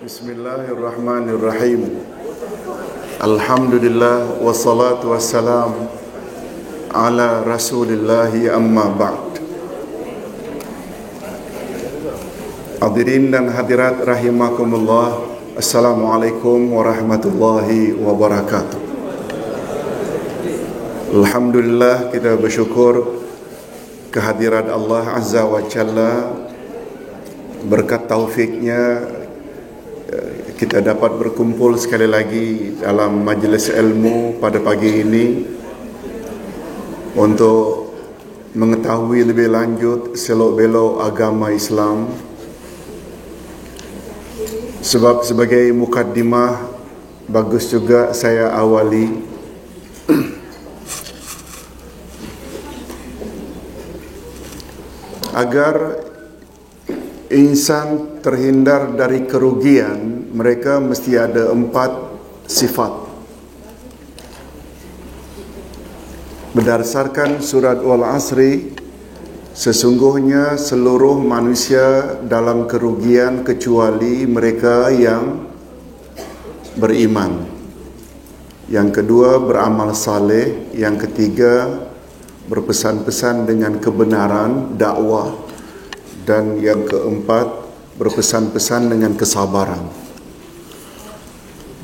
Bismillahirrahmanirrahim. Alhamdulillah wassalatu wassalam ala Rasulillahi amma ba'd. Hadirin dan hadirat rahimakumullah. Assalamualaikum warahmatullahi wabarakatuh. Alhamdulillah, kita bersyukur kehadirat Allah Azza wa Jalla. Berkat taufiknya kita dapat berkumpul sekali lagi dalam majlis ilmu pada pagi ini untuk mengetahui lebih lanjut selok-belok agama Islam. Sebab sebagai mukaddimah, bagus juga saya awali agar insan terhindar dari kerugian, mereka mesti ada 4 sifat. Berdasarkan surat Wal-Asri, sesungguhnya seluruh manusia dalam kerugian kecuali mereka yang beriman. Yang kedua, beramal saleh. Yang ketiga, berpesan-pesan dengan kebenaran, dakwah. Dan yang keempat, berpesan-pesan dengan kesabaran.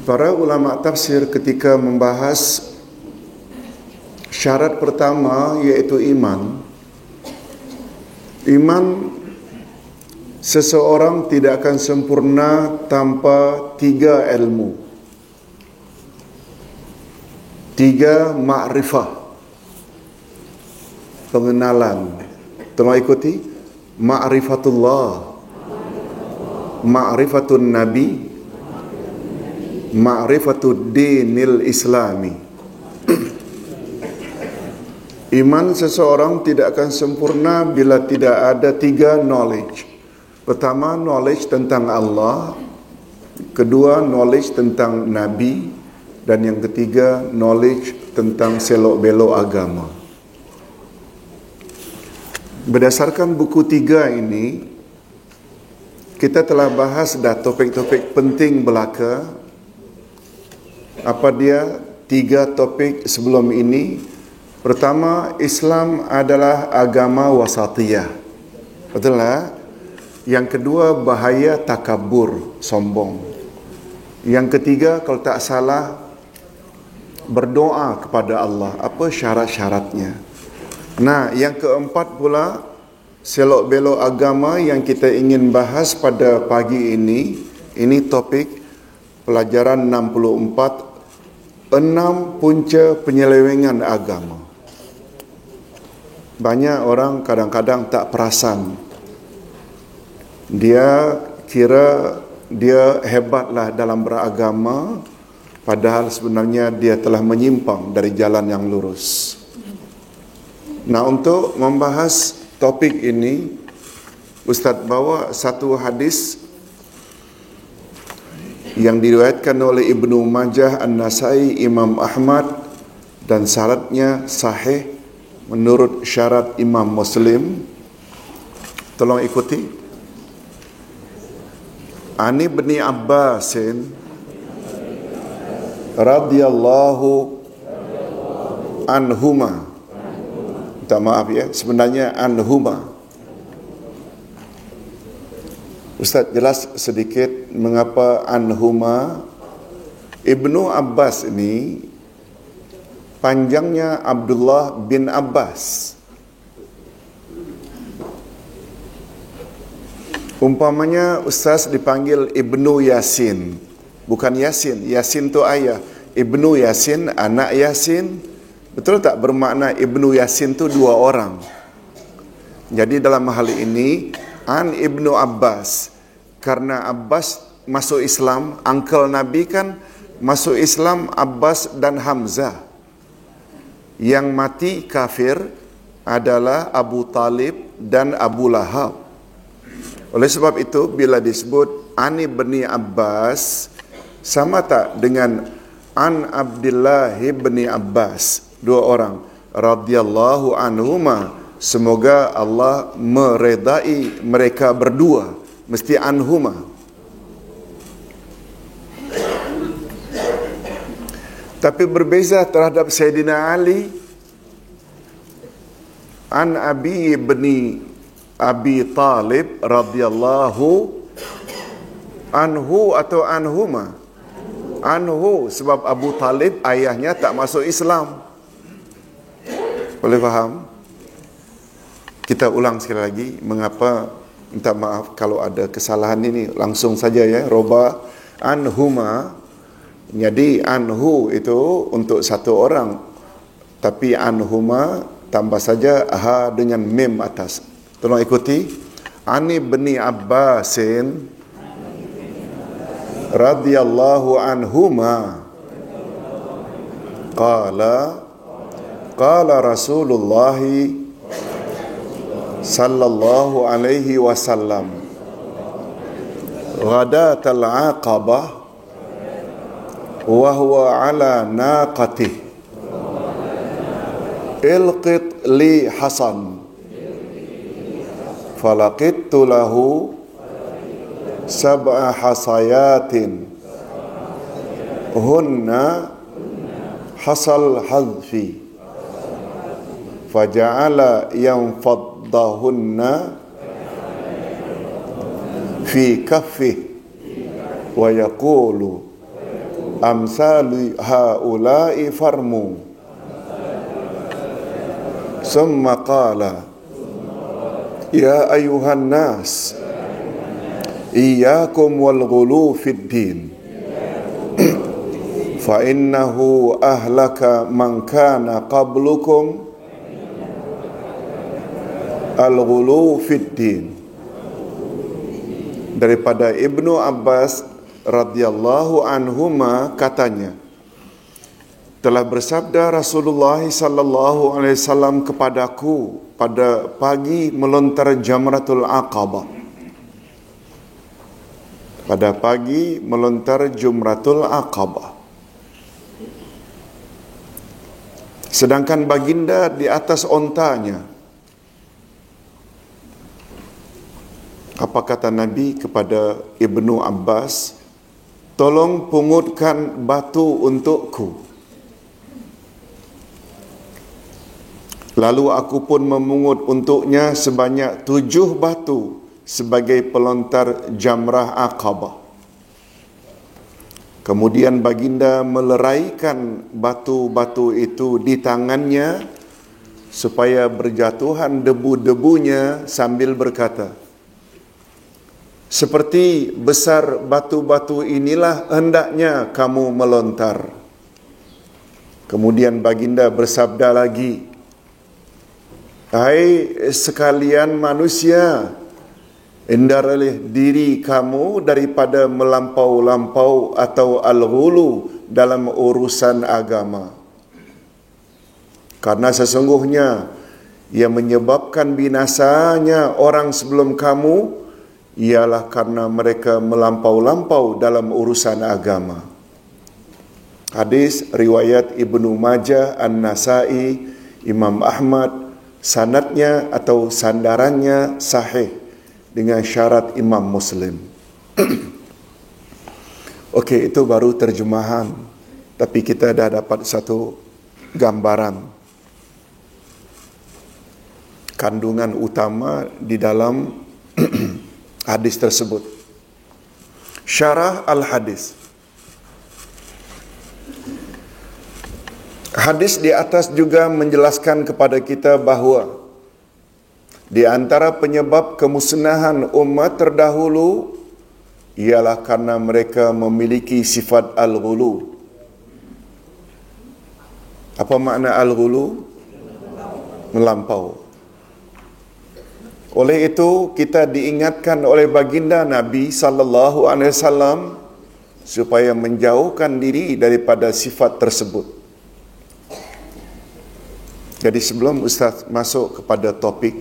Para ulama tafsir ketika membahas syarat pertama, iaitu iman. Iman seseorang tidak akan sempurna tanpa 3 ilmu. 3 ma'rifah, pengenalan. Tolong ikuti. Ma'rifatullah, ma'rifatun nabi, ma'rifatud dinil islami. Iman seseorang tidak akan sempurna bila tidak ada 3 knowledge. Pertama, knowledge tentang Allah. Kedua, knowledge tentang nabi. Dan yang ketiga, knowledge tentang selok-belok agama. Berdasarkan buku 3 ini, kita telah bahas dah topik-topik penting belaka. Apa dia 3 topik sebelum ini? Pertama, Islam adalah agama wasatiyah. Betul tak? Yang kedua, bahaya takabur, sombong. Yang ketiga, kalau tak salah, berdoa kepada Allah. Apa syarat-syaratnya? Nah, yang keempat pula, selok-belok agama yang kita ingin bahas pada pagi ini. Ini topik pelajaran 64, 6 punca penyelewengan agama. Banyak orang kadang-kadang tak perasan. Dia kira dia hebatlah dalam beragama, padahal sebenarnya dia telah menyimpang dari jalan yang lurus. Nah, untuk membahas topik ini, Ustaz bawa satu hadis yang diriwayatkan oleh Ibnu Majah, An-Nasai, Imam Ahmad, dan syaratnya sahih menurut syarat Imam Muslim. Tolong ikuti. Ani bin Abbasin radhiyallahu anhuma. Minta maaf ya, sebenarnya anhuma. Ustaz jelas sedikit mengapa anhuma. Ibnu Abbas ini panjangnya Abdullah bin Abbas. Umpamanya Ustaz dipanggil Ibnu Yasin, bukan Yasin. Yasin tu ayah. Ibnu Yasin, anak Yasin. Betul tak bermakna Ibnu Yasin tu 2 orang? Jadi dalam hal ini, An Ibnu Abbas. Karena Abbas masuk Islam, uncle Nabi kan masuk Islam, Abbas dan Hamzah. Yang mati kafir adalah Abu Talib dan Abu Lahab. Oleh sebab itu, bila disebut An bin Abbas, sama tak dengan An Abdullah bin Abbas? 2 orang. Radhiyallahu anhuma. Semoga Allah meredai mereka berdua. Mesti anhuma. Tapi berbeza terhadap Sayyidina Ali. An Abi ibni Abi Talib radhiyallahu anhu atau anhuma. Anhu sebab Abu Talib ayahnya tak masuk Islam. Boleh faham? Kita ulang sekali lagi. Mengapa? Minta maaf kalau ada kesalahan ini. Langsung saja ya. Roba anhuma. Jadi anhu itu untuk satu orang. Tapi anhuma tambah saja ha dengan mim atas. Tolong ikuti. Ani bin Abbasin radhiyallahu anhuma qala Rasulullah sallallahu alaihi wasallam ghadatal aqabah wa huwa ala naqatih ilqit li hasan falaqittu lahu sab'a hasayatin hunna hasal hadfi faja'ala yanfaddahunna fi kaffi wa yaqulu amsali haula'i farmu summa qala ya ayuhan nas iyyakum wal ghulu fid din fa innahu ahlaka man kana qablukum al ghulu fid din. Daripada Ibnu Abbas radhiyallahu anhuma katanya, telah bersabda Rasulullah sallallahu alaihi wasallam kepadaku pada pagi melontar Jamratul Aqabah. Pada pagi melontar Jumratul Aqabah. Sedangkan baginda di atas ontanya. Apa kata Nabi kepada Ibnu Abbas? Tolong pungutkan batu untukku. Lalu aku pun memungut untuknya sebanyak 7 batu sebagai pelontar Jamrah Aqabah. Kemudian baginda meleraikan batu-batu itu di tangannya supaya berjatuhan debu-debunya sambil berkata, seperti besar batu-batu inilah hendaknya kamu melontar. Kemudian baginda bersabda lagi, hai sekalian manusia, hindarlah diri kamu daripada melampau-lampau atau al-ghulu dalam urusan agama. Karena sesungguhnya yang menyebabkan binasanya orang sebelum kamu ialah karena mereka melampau-lampau dalam urusan agama. Hadis riwayat Ibnu Majah, An-Nasai, Imam Ahmad, sanadnya atau sandarannya sahih dengan syarat Imam Muslim. Okey, itu baru terjemahan. Tapi kita dah dapat satu gambaran kandungan utama di dalam hadis tersebut. Syarah al-hadis. Hadis di atas juga menjelaskan kepada kita bahawa di antara penyebab kemusnahan umat terdahulu ialah karena mereka memiliki sifat al-ghulu. Apa makna al-ghulu? Melampau. Oleh itu kita diingatkan oleh baginda Nabi sallallahu alaihi wasallam supaya menjauhkan diri daripada sifat tersebut. Jadi sebelum Ustaz masuk kepada topik,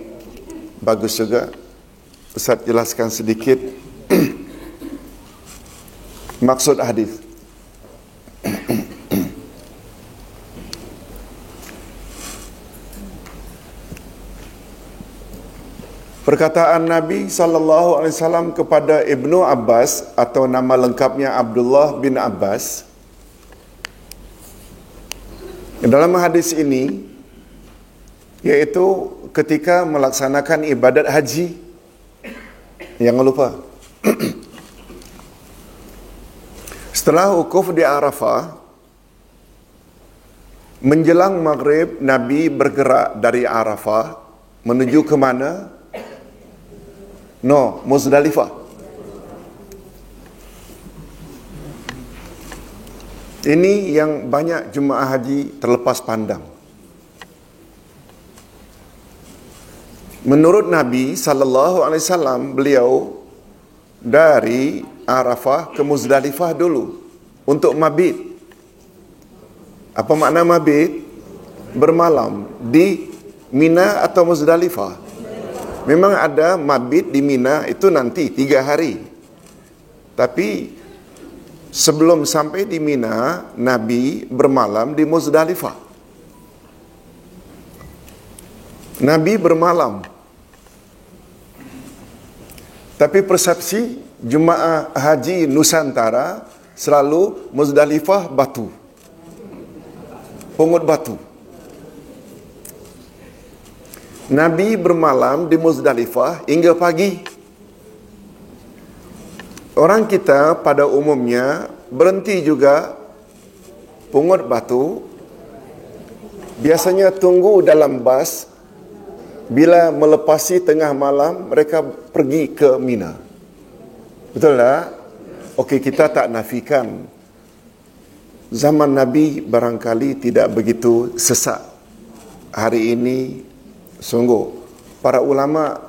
bagus juga Ustaz jelaskan sedikit maksud hadis. Perkataan Nabi sallallahu alaihi wasallam kepada Ibnu Abbas atau nama lengkapnya Abdullah bin Abbas, Dalam hadis ini, iaitu ketika melaksanakan ibadat haji, jangan lupa, setelah wukuf di Arafah, menjelang maghrib, Nabi bergerak dari Arafah menuju ke mana? Muzdalifah. Ini yang banyak jemaah haji terlepas pandang. Menurut Nabi sallallahu alaihi wasallam, beliau dari Arafah ke Muzdalifah dulu untuk mabit. Apa makna mabit? Bermalam di Mina atau Muzdalifah. Memang ada mabit di Mina itu nanti 3 hari. Tapi sebelum sampai di Mina, Nabi bermalam di Muzdalifah. Nabi bermalam. Tapi persepsi jemaah haji Nusantara selalu Muzdalifah batu. Pungut batu. Nabi bermalam di Muzdalifah hingga pagi. Orang kita pada umumnya berhenti juga pungut batu. Biasanya tunggu dalam bas. Bila melepasi tengah malam, mereka pergi ke Mina. Betul tak? Okey, kita tak nafikan zaman Nabi barangkali tidak begitu sesak. Hari ini sungguh para ulama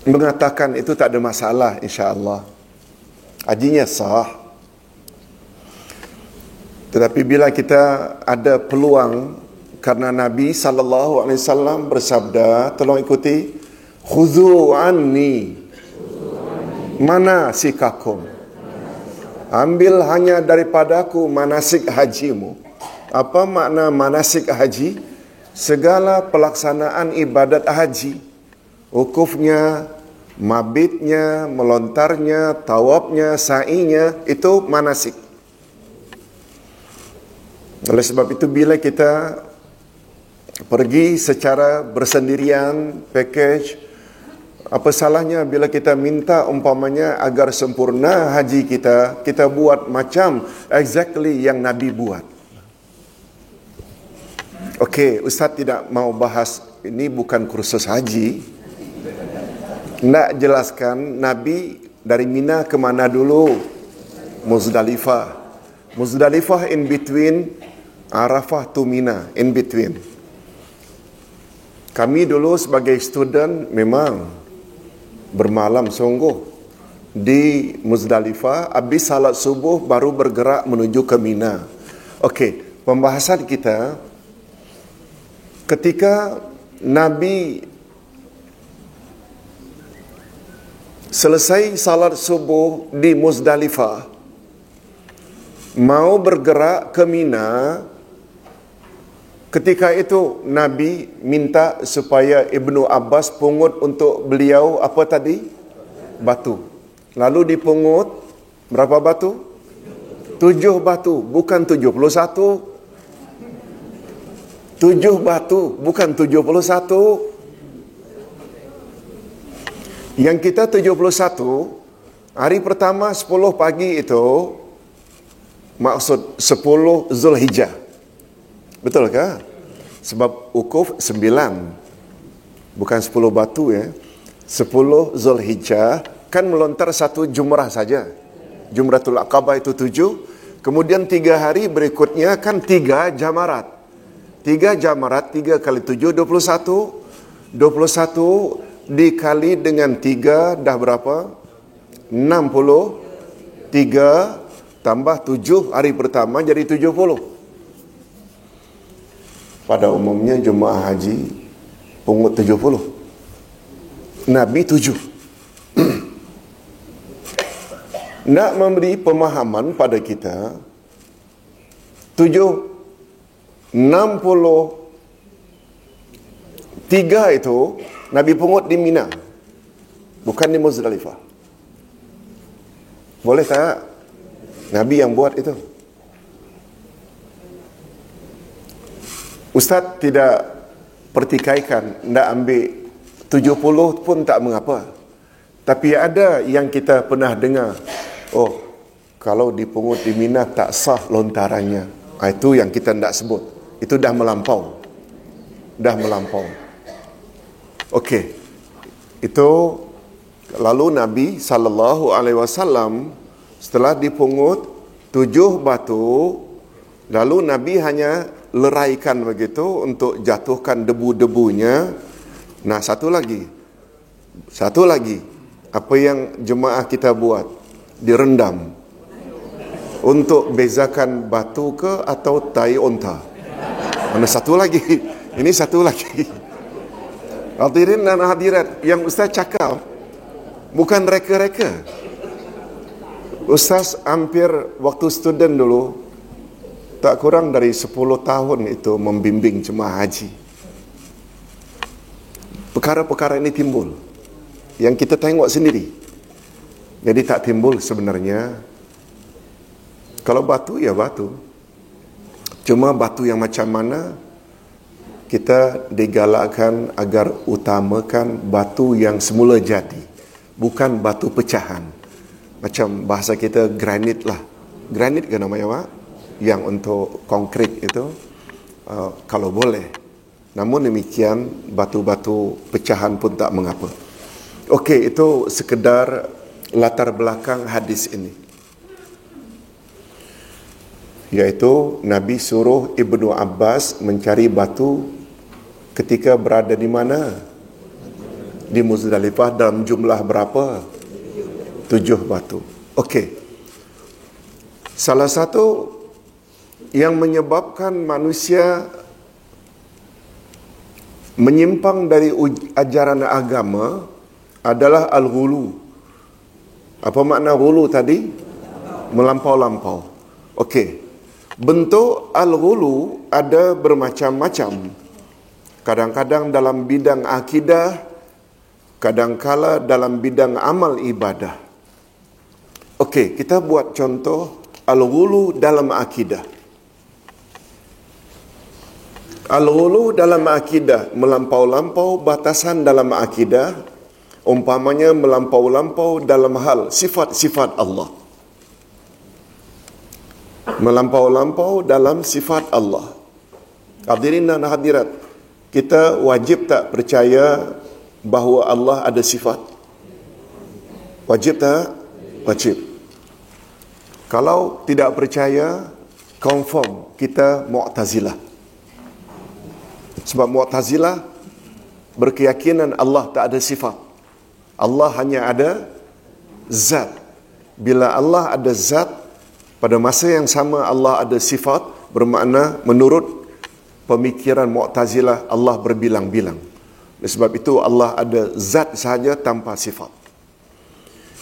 mengatakan itu tak ada masalah, insya-Allah. Hajinya sah. Tetapi bila kita ada peluang, karena Nabi sallallahu alaihi wasallam bersabda, tolong ikuti, khuzu anni manasikakum. Ambil hanya daripadaku manasik hajimu. Apa makna manasik haji? Segala pelaksanaan ibadat haji. Wukufnya, mabitnya, melontarnya, tawafnya, sa'inya, itu manasik. Oleh sebab itu, bila kita pergi secara bersendirian, package, apa salahnya bila kita minta umpamanya agar sempurna haji kita, kita buat macam exactly yang Nabi buat. Okey, Ustaz tidak mau bahas, ini bukan kursus haji. Nak jelaskan Nabi dari Mina ke mana dulu? Muzdalifah. Muzdalifah in between Arafah to Mina, in between. Kami dulu sebagai student memang bermalam sungguh di Muzdalifah, habis salat subuh baru bergerak menuju ke Mina. Okey, pembahasan kita ketika Nabi selesai salat subuh di Muzdalifah, mau bergerak ke Mina. Ketika itu Nabi minta supaya Ibnu Abbas pungut untuk beliau apa tadi? Batu. Lalu dipungut berapa batu? 7 batu, bukan 71. 7 batu, bukan 71. Yang kita 71, hari pertama 10 pagi itu maksud 10 Zulhijjah. Betul ke? Sebab wukuf 9. Bukan 10 batu ya. 10 Zulhijjah kan melontar satu jumrah saja. Jumratul Aqabah itu 7. Kemudian 3 hari berikutnya kan 3 jamarat. 3 jamarat, 3 kali 7, 21. 21 dikali dengan 3 dah berapa? 63 tambah 7 hari pertama jadi 70. Pada umumnya jemaah haji pungut 70. Nabi 7. Nak memberi pemahaman pada kita, 63 itu Nabi pungut di Mina, bukan di Muzdalifah. Boleh tak? Nabi yang buat itu. Ustaz tidak pertikaikan, tidak ambil 70 pun tak mengapa. Tapi ada yang kita pernah dengar, oh, kalau dipungut di Mina tak sah lontarannya. Itu yang kita tidak sebut. Itu dah melampau. Dah melampau. Okey. Itu lalu Nabi SAW setelah dipungut 7 batu, lalu Nabi hanya leraikan begitu untuk jatuhkan debu-debunya. Nah, satu lagi, apa yang jemaah kita buat? Direndam untuk bezakan batu ke atau tai onta. Mana satu lagi? Ini satu lagi. Hadirin dan hadirat, yang Ustaz cakap bukan reka-reka. Ustaz hampir waktu student dulu, tak kurang dari 10 tahun itu membimbing jemaah haji. Perkara-perkara ini timbul, yang kita tengok sendiri. Jadi tak timbul sebenarnya. Kalau batu, ya batu. Cuma batu yang macam mana, kita digalakkan agar utamakan batu yang semula jadi, bukan batu pecahan. Macam bahasa kita granit lah. Granit ke namanya, Pak? Yang untuk konkrit itu, kalau boleh. Namun demikian, batu-batu pecahan pun tak mengapa. Okey, itu sekedar latar belakang hadis ini. Iaitu Nabi suruh Ibnu Abbas mencari batu ketika berada di mana? Di Muzdalifah, dalam jumlah berapa? 7 batu. Okey. Salah satu yang menyebabkan manusia menyimpang dari ajaran agama adalah al-ghulu. Apa makna ghulu tadi? Melampau-lampau. Okey. Bentuk al-ghulu ada bermacam-macam. Kadang-kadang dalam bidang akidah, kadang-kala dalam bidang amal ibadah. Okey, kita buat contoh al-ghulu dalam akidah. Al-ghulu dalam akidah, melampau-lampau batasan dalam akidah, umpamanya melampau-lampau dalam hal sifat-sifat Allah. Melampau-lampau dalam sifat Allah. Hadirin dan hadirat, kita wajib tak percaya bahawa Allah ada sifat? Wajib tak? Wajib. Kalau tidak percaya, confirm kita Mu'tazilah. Sebab Mu'tazilah berkeyakinan Allah tak ada sifat. Allah hanya ada zat. Bila Allah ada zat, pada masa yang sama Allah ada sifat, bermakna menurut pemikiran Mu'tazilah Allah berbilang-bilang. Sebab itu Allah ada zat sahaja tanpa sifat.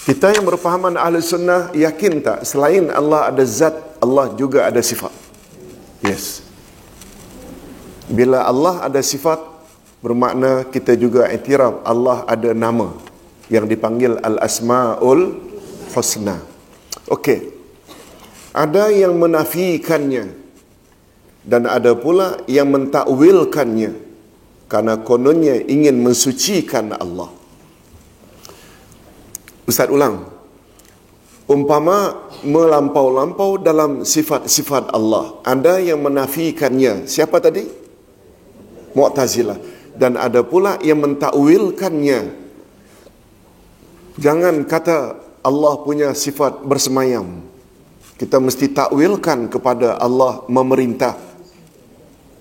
Kita yang berfahaman Ahli Sunnah yakin tak selain Allah ada zat, Allah juga ada sifat? Yes. Bila Allah ada sifat, bermakna kita juga iktiraf Allah ada nama yang dipanggil Al-Asma'ul Husna. Okey. Ada yang menafikannya dan ada pula yang mentakwilkannya karena kononnya ingin mensucikan Allah. Ustaz ulang. Umpama melampau-lampau dalam sifat-sifat Allah, ada yang menafikannya. Siapa tadi? Mu'tazilah. Dan ada pula yang mentakwilkannya. Jangan kata Allah punya sifat bersemayam. Kita mesti takwilkan kepada Allah memerintah.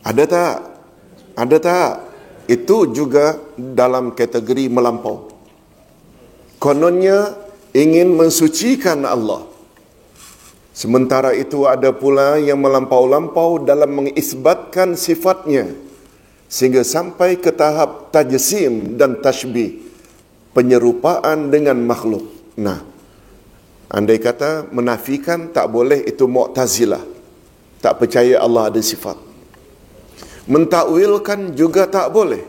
Ada tak? Ada tak? Itu juga dalam kategori melampau. Kononnya ingin mensucikan Allah. Sementara itu ada pula yang melampau-lampau dalam mengisbatkan sifatnya sehingga sampai ke tahap tajsim dan tashbih, penyerupaan dengan makhluk. Nah, andai kata menafikan tak boleh, itu Mu'tazilah. Tak percaya Allah ada sifat. Mentakwilkan juga tak boleh.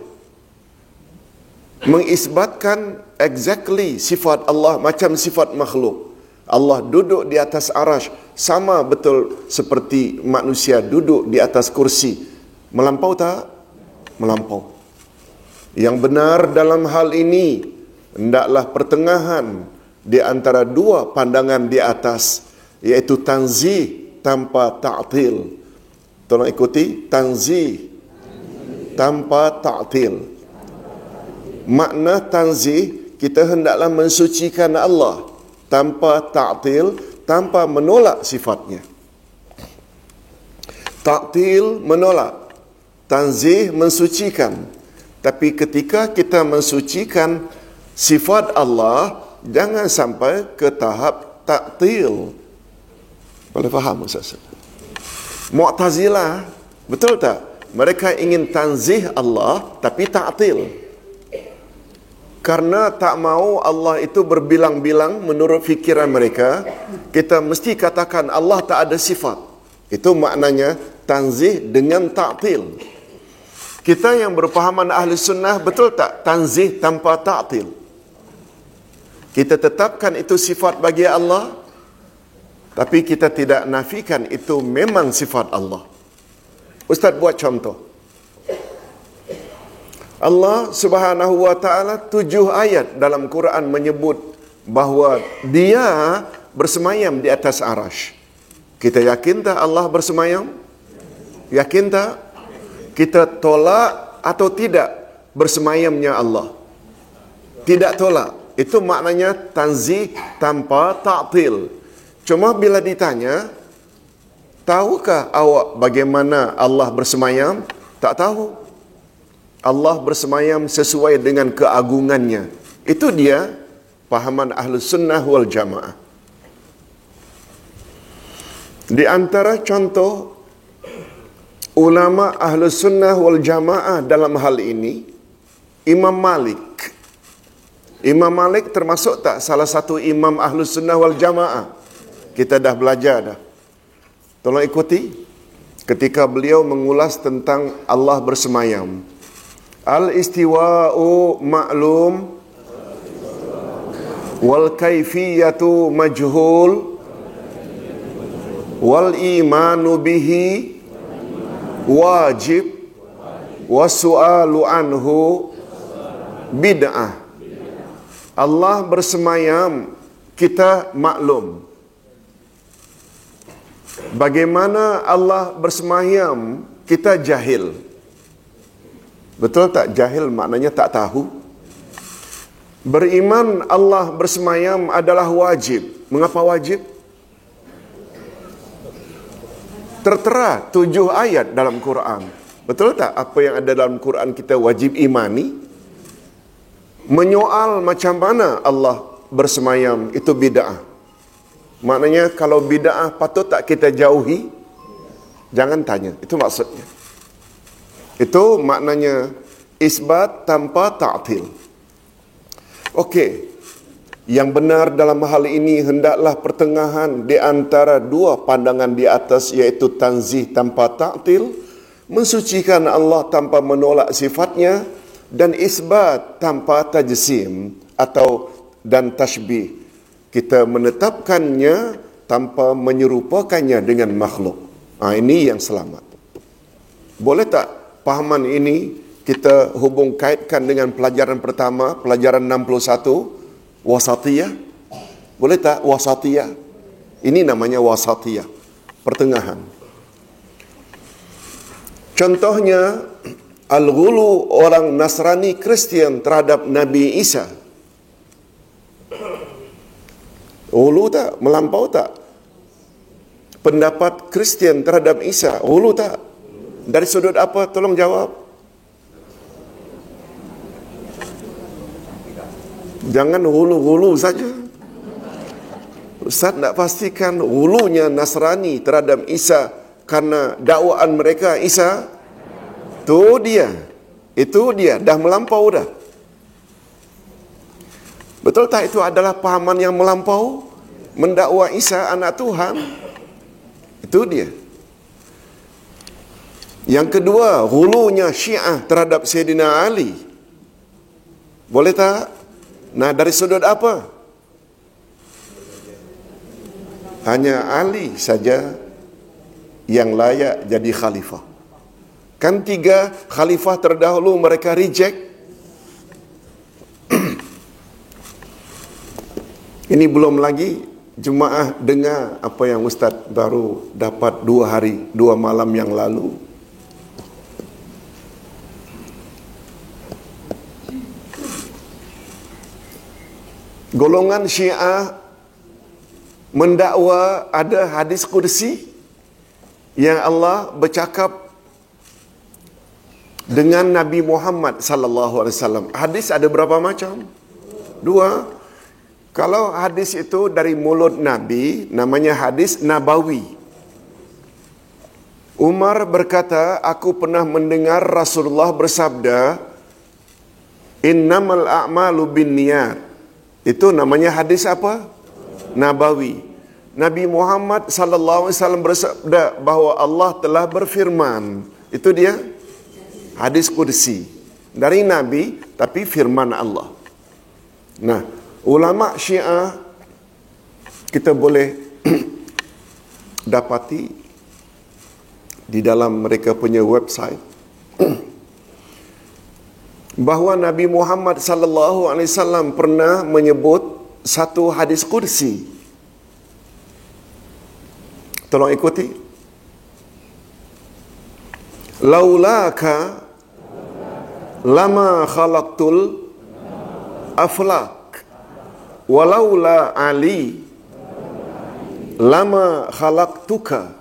Mengisbatkan exactly sifat Allah macam sifat makhluk. Allah duduk di atas arash, sama betul seperti manusia duduk di atas kursi. Melampau tak? Melampau. Yang benar dalam hal ini hendaklah pertengahan di antara dua pandangan di atas, iaitu tanzih tanpa ta'til. Tolong ikuti, tanzih tanpa ta'til. Makna tanzih, kita hendaklah mensucikan Allah tanpa ta'til, tanpa menolak sifatnya. Ta'til menolak, tanzih mensucikan. Tapi ketika kita mensucikan sifat Allah, jangan sampai ke tahap ta'til. Boleh faham Ustaz? Mu'tazilah, betul tak? Mereka ingin tanzih Allah tapi ta'til. Karena tak mau Allah itu berbilang-bilang menurut fikiran mereka, kita mesti katakan Allah tak ada sifat. Itu maknanya tanzih dengan ta'til. Kita yang berpahaman ahli sunnah, betul tak? Tanzih tanpa ta'til. Kita tetapkan itu sifat bagi Allah, tapi kita tidak nafikan itu memang sifat Allah. Ustaz buat contoh. Allah Subhanahu wa ta'ala 7 ayat dalam Quran menyebut bahawa Dia bersemayam di atas arash. Kita yakin tak Allah bersemayam? Yakin tak? Kita tolak atau tidak bersemayamnya Allah? Tidak tolak. Itu maknanya tanzih tanpa ta'til. Cuma bila ditanya, tahukah awak bagaimana Allah bersemayam? Tak tahu. Allah bersemayam sesuai dengan keagungannya. Itu dia pahaman Ahlus Sunnah wal Jamaah. Di antara contoh ulama Ahlus Sunnah wal Jamaah dalam hal ini, Imam Malik. Imam Malik termasuk tak salah satu imam Ahlus Sunnah wal Jamaah? Kita dah belajar dah. Tolong ikuti. Ketika beliau mengulas tentang Allah bersemayam. Al-istiwa'u ma'lum wal kaifiyatu majhul wal imanu bihi wajib wasu'alu anhu bid'ah. Allah bersemayam, kita maklum. Bagaimana Allah bersemayam, kita jahil. Betul tak? Jahil maknanya tak tahu. Beriman Allah bersemayam adalah wajib. Mengapa wajib? Tertera 7 ayat dalam Quran. Betul tak? Apa yang ada dalam Quran kita wajib imani. Menyoal macam mana Allah bersemayam itu bid'ah. Maknanya kalau bid'ah patut tak kita jauhi? Jangan tanya. Itu maksudnya. Itu maknanya isbat tanpa ta'til. Okey. Yang benar dalam hal ini hendaklah pertengahan di antara dua pandangan di atas, iaitu tanzih tanpa ta'til, mensucikan Allah tanpa menolak sifatnya, dan isbat tanpa tajsim atau dan tashbih. Kita menetapkannya tanpa menyerupakannya dengan makhluk. Ini yang selamat. Boleh tak pahaman ini kita hubung kaitkan dengan pelajaran pertama, pelajaran 61, wasatiyah? Boleh tak wasatiyah? Ini namanya wasatiyah, pertengahan. Contohnya, al-ghulu orang Nasrani Kristian terhadap Nabi Isa. Ghulu tak? Melampau tak? Pendapat Kristian terhadap Isa, ghulu tak? Dari sudut apa? Tolong jawab. Jangan hulu-hulu saja. Ustaz nak pastikan hulunya Nasrani terhadap Isa karena dakwaan mereka Isa. Itu dia. Itu dia. Dah melampau dah. Betul tak itu adalah pahaman yang melampau? Mendakwa Isa anak Tuhan. Itu dia. Yang kedua, hulunya Syiah terhadap Sayyidina Ali. Boleh tak? Nah, dari sudut apa? Hanya Ali saja yang layak jadi khalifah. Kan 3 khalifah terdahulu mereka reject. Ini belum lagi jemaah dengar apa yang Ustaz baru dapat 2 hari, 2 malam yang lalu. Golongan Syiah mendakwa ada hadis kursi yang Allah bercakap dengan Nabi Muhammad sallallahu alaihi wasallam. Hadis ada berapa macam? 2. Kalau hadis itu dari mulut Nabi, namanya hadis Nabawi. Umar berkata, aku pernah mendengar Rasulullah bersabda, innamal a'malu binniyat. Itu namanya hadis apa? Nabawi. Nabi Muhammad sallallahu alaihi wasallam bersabda bahawa Allah telah berfirman. Itu dia hadis qudsi dari Nabi tapi firman Allah. Nah, ulama Syiah kita boleh dapati di dalam mereka punya website bahawa Nabi Muhammad sallallahu alaihi wasallam pernah menyebut satu hadis qudsi. Tolong ikuti. Laulaka lama khalaqtul aflak walaula Ali lama khalaqtuka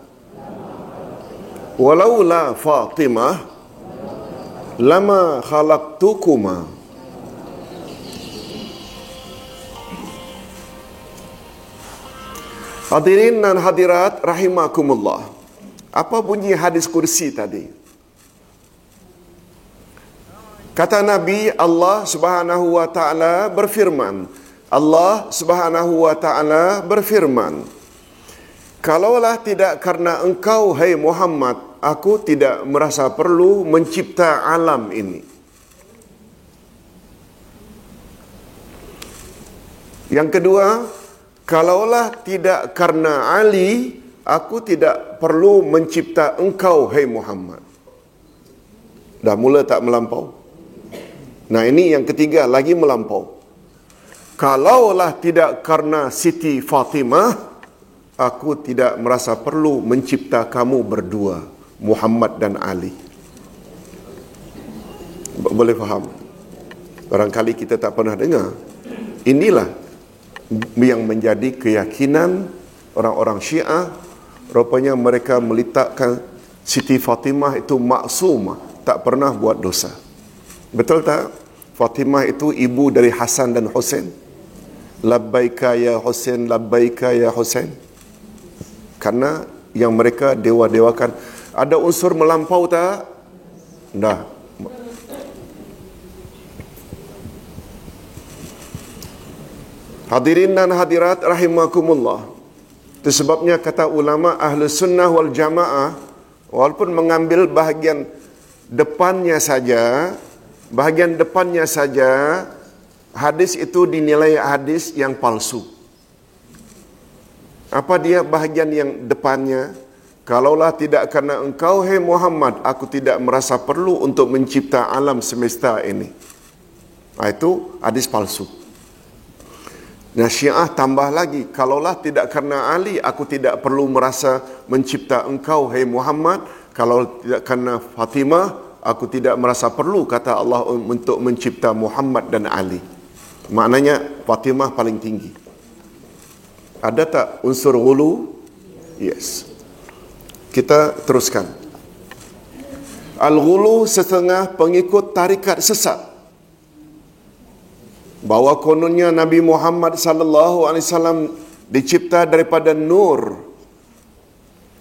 walaula Fatimah lama khalaqtukuma. Hadirin dan hadirat rahimakumullah. Apa bunyi hadis kursi tadi? Kata Nabi, Allah Subhanahu wa taala berfirman. Allah Subhanahu wa taala berfirman, kalaulah tidak karena engkau hai Muhammad, aku tidak merasa perlu mencipta alam ini. Yang kedua, kalaulah tidak karena Ali, aku tidak perlu mencipta engkau hai Muhammad. Dah mula tak melampau? Nah, ini yang ketiga lagi melampau. Kalaulah tidak karena Siti Fatimah, aku tidak merasa perlu mencipta kamu berdua, Muhammad dan Ali. Boleh faham? Barangkali kita tak pernah dengar. Inilah yang menjadi keyakinan orang-orang Syiah. Rupanya mereka meletakkan Siti Fatimah itu maksumah, tak pernah buat dosa. Betul tak? Fatimah itu ibu dari Hasan dan Husain. Labbaika ya Husain, labbaika ya Husain. Karena yang mereka dewa-dewakan. Ada unsur melampau tak? Dah. Hadirin dan hadirat rahimakumullah. Itu sebabnya kata ulama Ahlus Sunnah wal Jamaah, walaupun mengambil bahagian depannya saja, hadis itu dinilai hadis yang palsu. Apa dia bahagian yang depannya? Kalaulah tidak karena engkau hai Muhammad, aku tidak merasa perlu untuk mencipta alam semesta ini. Itu hadis palsu. Nah, Syiah tambah lagi, kalaulah tidak karena Ali, aku tidak perlu merasa mencipta engkau hai Muhammad. Kalau tidak karena Fatimah, aku tidak merasa perlu, kata Allah, untuk mencipta Muhammad dan Ali. Maknanya Fatimah paling tinggi. Ada tak unsur ghulu? Yes. Kita teruskan. Al-ghulu setengah pengikut tarikat sesat, bahawa kononnya Nabi Muhammad sallallahu alaihi wasallam dicipta daripada nur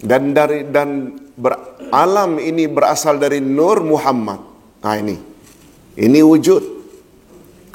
dan alam ini berasal dari nur Muhammad. Ini wujud.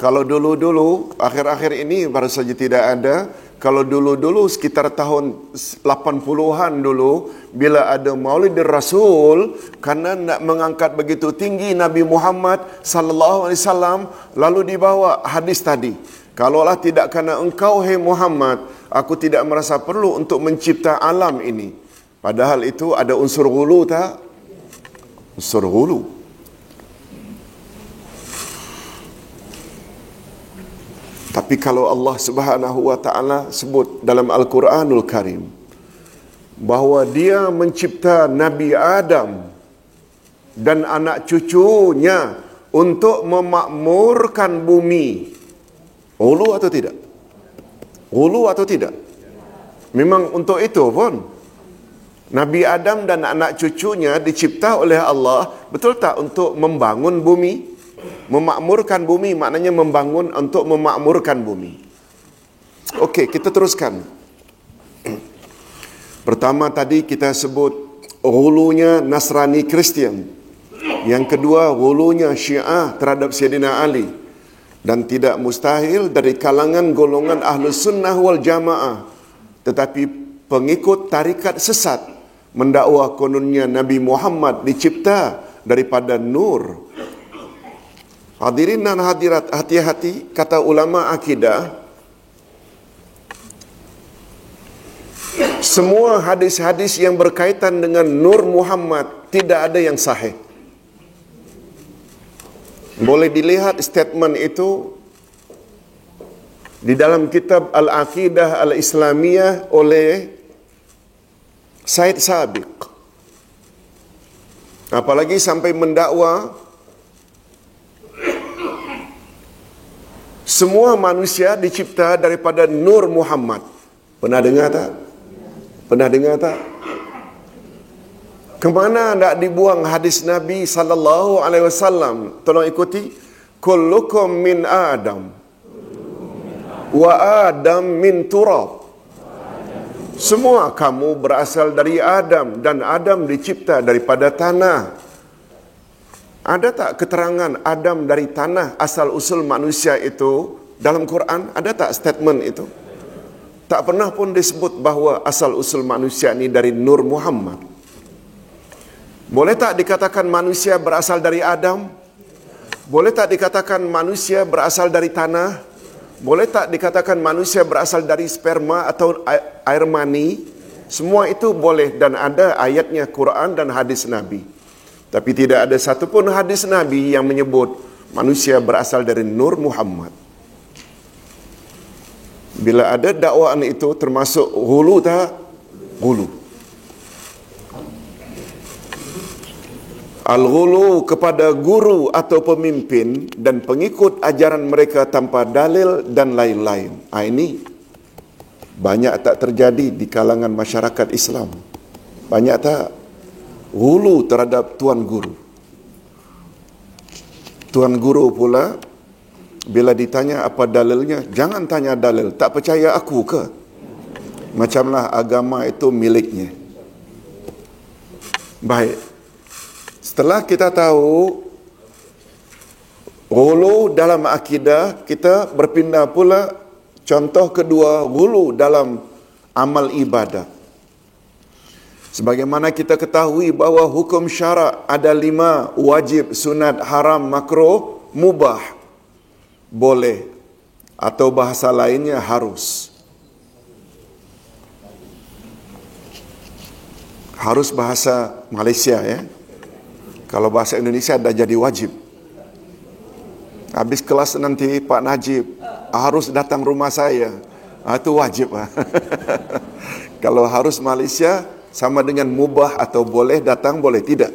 Kalau dulu-dulu, akhir-akhir ini baru saja tidak ada. Kalau dulu-dulu sekitar tahun 80-an dulu, bila ada Maulidur Rasul, karena nak mengangkat begitu tinggi Nabi Muhammad sallallahu alaihi wasallam, lalu dibawa hadis tadi. Kalaulah tidak karena engkau hai Muhammad, aku tidak merasa perlu untuk mencipta alam ini. Padahal itu ada unsur ghulu tak? unsur hulu. Tapi kalau Allah Subhanahu wa taala sebut dalam Al-Quranul Karim bahawa dia mencipta Nabi Adam dan anak cucunya untuk memakmurkan bumi, hulu atau tidak? Hulu atau tidak? Memang untuk itu pun Nabi Adam dan anak cucunya dicipta oleh Allah, betul tak, untuk membangun bumi? Memakmurkan bumi maknanya membangun untuk memakmurkan bumi. Okey, kita teruskan. Pertama tadi kita sebut hulunya Nasrani Kristian. Yang kedua hulunya Syiah terhadap Sayyidina Ali. Dan tidak mustahil dari kalangan golongan Ahlus Sunnah wal Jamaah, tetapi pengikut tarikat sesat mendakwa kononnya Nabi Muhammad dicipta daripada nur. Hadirin dan hadirat, hati-hati, kata ulama akidah, semua hadis-hadis yang berkaitan dengan Nur Muhammad tidak ada yang sahih. Boleh dilihat statement itu di dalam kitab Al-Aqidah Al-Islamiyah oleh Said Sabiq. Apalagi sampai mendakwa semua manusia dicipta daripada Nur Muhammad. Pernah dengar tak? Pernah dengar tak? Kemana nak dibuang hadis Nabi sallallahu alaihi wasallam? Tolong ikuti. Kullukum min Adam wa Adam min turab. Semua kamu berasal dari Adam dan Adam dicipta daripada tanah. Ada tak keterangan Adam dari tanah asal usul manusia itu dalam Quran? Ada tak statement itu? Tak pernah pun disebut bahawa asal usul manusia ini dari Nur Muhammad. Boleh tak dikatakan manusia berasal dari Adam? Boleh tak dikatakan manusia berasal dari tanah? Boleh tak dikatakan manusia berasal dari sperma atau air mani? Semua itu boleh dan ada ayatnya Quran dan hadis Nabi. Tapi tidak ada satu pun hadis Nabi yang menyebut manusia berasal dari Nur Muhammad. Bila ada dakwaan itu termasuk hulu tak? Hulu. Al-ghulu kepada guru atau pemimpin dan pengikut ajaran mereka tanpa dalil dan lain-lain. Ini banyak tak terjadi di kalangan masyarakat Islam. Banyak tak? Ghulu terhadap tuan guru. Tuan guru pula bila ditanya apa dalilnya, jangan tanya dalil. Tak percaya aku ke? Macamlah agama itu miliknya. Baik. Setelah kita tahu ghulu dalam akidah, kita berpindah pula contoh kedua, ghulu dalam amal ibadat. Sebagaimana kita ketahui bahawa hukum syarak ada 5, wajib, sunat, haram, makruh, mubah, boleh, atau bahasa lainnya harus. Harus bahasa Malaysia ya. Kalau bahasa Indonesia dah jadi wajib. Habis kelas nanti Pak Najib harus datang rumah saya. Itu wajib. Kalau harus Malaysia sama dengan mubah atau boleh datang, boleh tidak.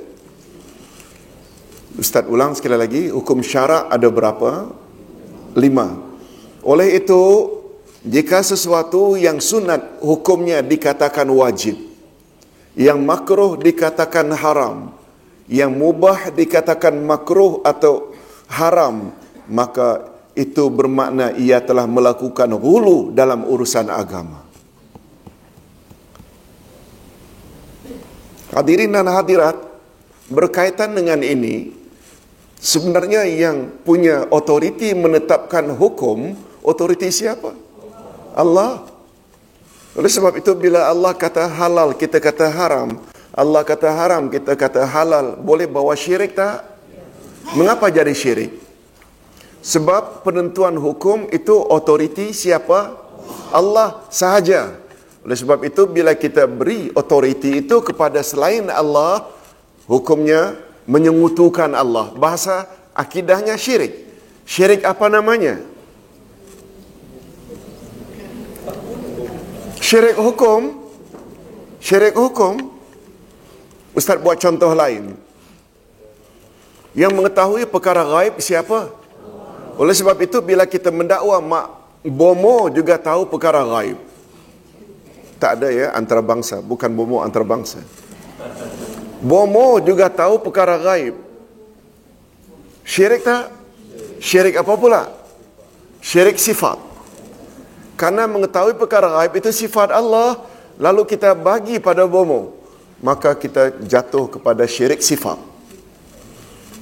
Ustaz ulang sekali lagi, hukum syarak ada berapa? 5. Oleh itu, jika sesuatu yang sunat hukumnya dikatakan wajib, yang makruh dikatakan haram, yang mubah dikatakan makruh atau haram, maka itu bermakna ia telah melakukan ghulu dalam urusan agama. Hadirin dan hadirat, berkaitan dengan ini, sebenarnya yang punya otoriti menetapkan hukum, otoriti siapa? Allah. Oleh sebab itu bila Allah kata halal, kita kata haram. Allah kata haram, kita kata halal. Boleh bawa syirik tak? Mengapa jadi syirik? Sebab penentuan hukum itu otoriti siapa? Allah sahaja. Oleh sebab itu bila kita beri otoriti itu kepada selain Allah, hukumnya menyekutukan Allah. Bahasa akidahnya syirik. Syirik apa namanya? Syirik hukum. Syirik hukum. Ustaz buat contoh lain. Yang mengetahui perkara gaib siapa? Oleh sebab itu bila kita mendakwa mak bomo juga tahu perkara gaib. Tak ada ya antarabangsa, bukan bomo antarabangsa. Bomo juga tahu perkara gaib. Syirik tak? Syirik apa pula? Syirik sifat. Karena mengetahui perkara gaib itu sifat Allah, lalu kita bagi pada bomo, maka kita jatuh kepada syirik sifat.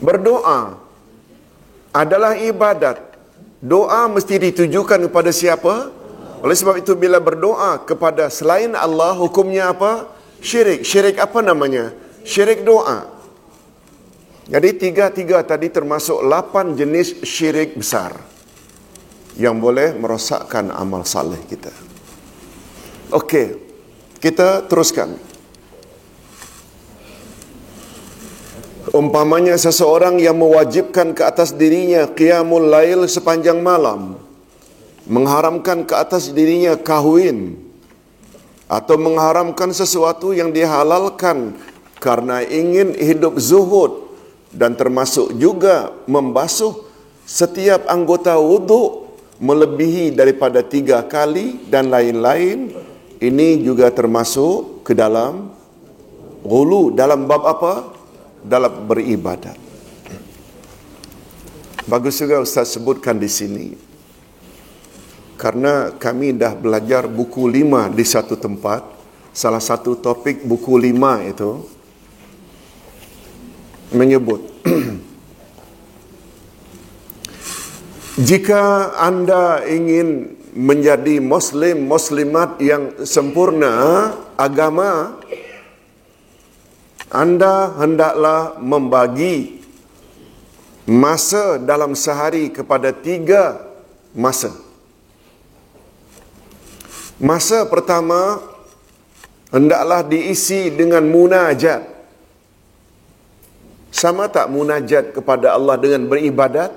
Berdoa adalah ibadat. Doa mesti ditujukan kepada siapa? Oleh sebab itu bila berdoa kepada selain Allah, hukumnya apa? Syirik. Syirik apa namanya? Syirik doa. Jadi tiga-tiga tadi termasuk 8 jenis syirik besar yang boleh merosakkan amal saleh kita. Okey, kita teruskan. Umpamanya seseorang yang mewajibkan ke atas dirinya qiyamul lail sepanjang malam, mengharamkan ke atas dirinya kahwin, atau mengharamkan sesuatu yang dihalalkan karena ingin hidup zuhud, dan termasuk juga membasuh setiap anggota wuduk melebihi daripada 3 kali dan lain-lain. Ini juga termasuk ke dalam ghulu. Dalam bab apa? Dalam beribadat. Bagus juga Ustaz sebutkan di sini, karena kami dah belajar buku 5 di satu tempat. Salah satu topik buku 5 itu menyebut jika anda ingin menjadi muslim muslimat yang sempurna agama, anda hendaklah membagi masa dalam sehari kepada 3 masa. Masa pertama hendaklah diisi dengan munajat. Sama tak munajat kepada Allah dengan beribadat?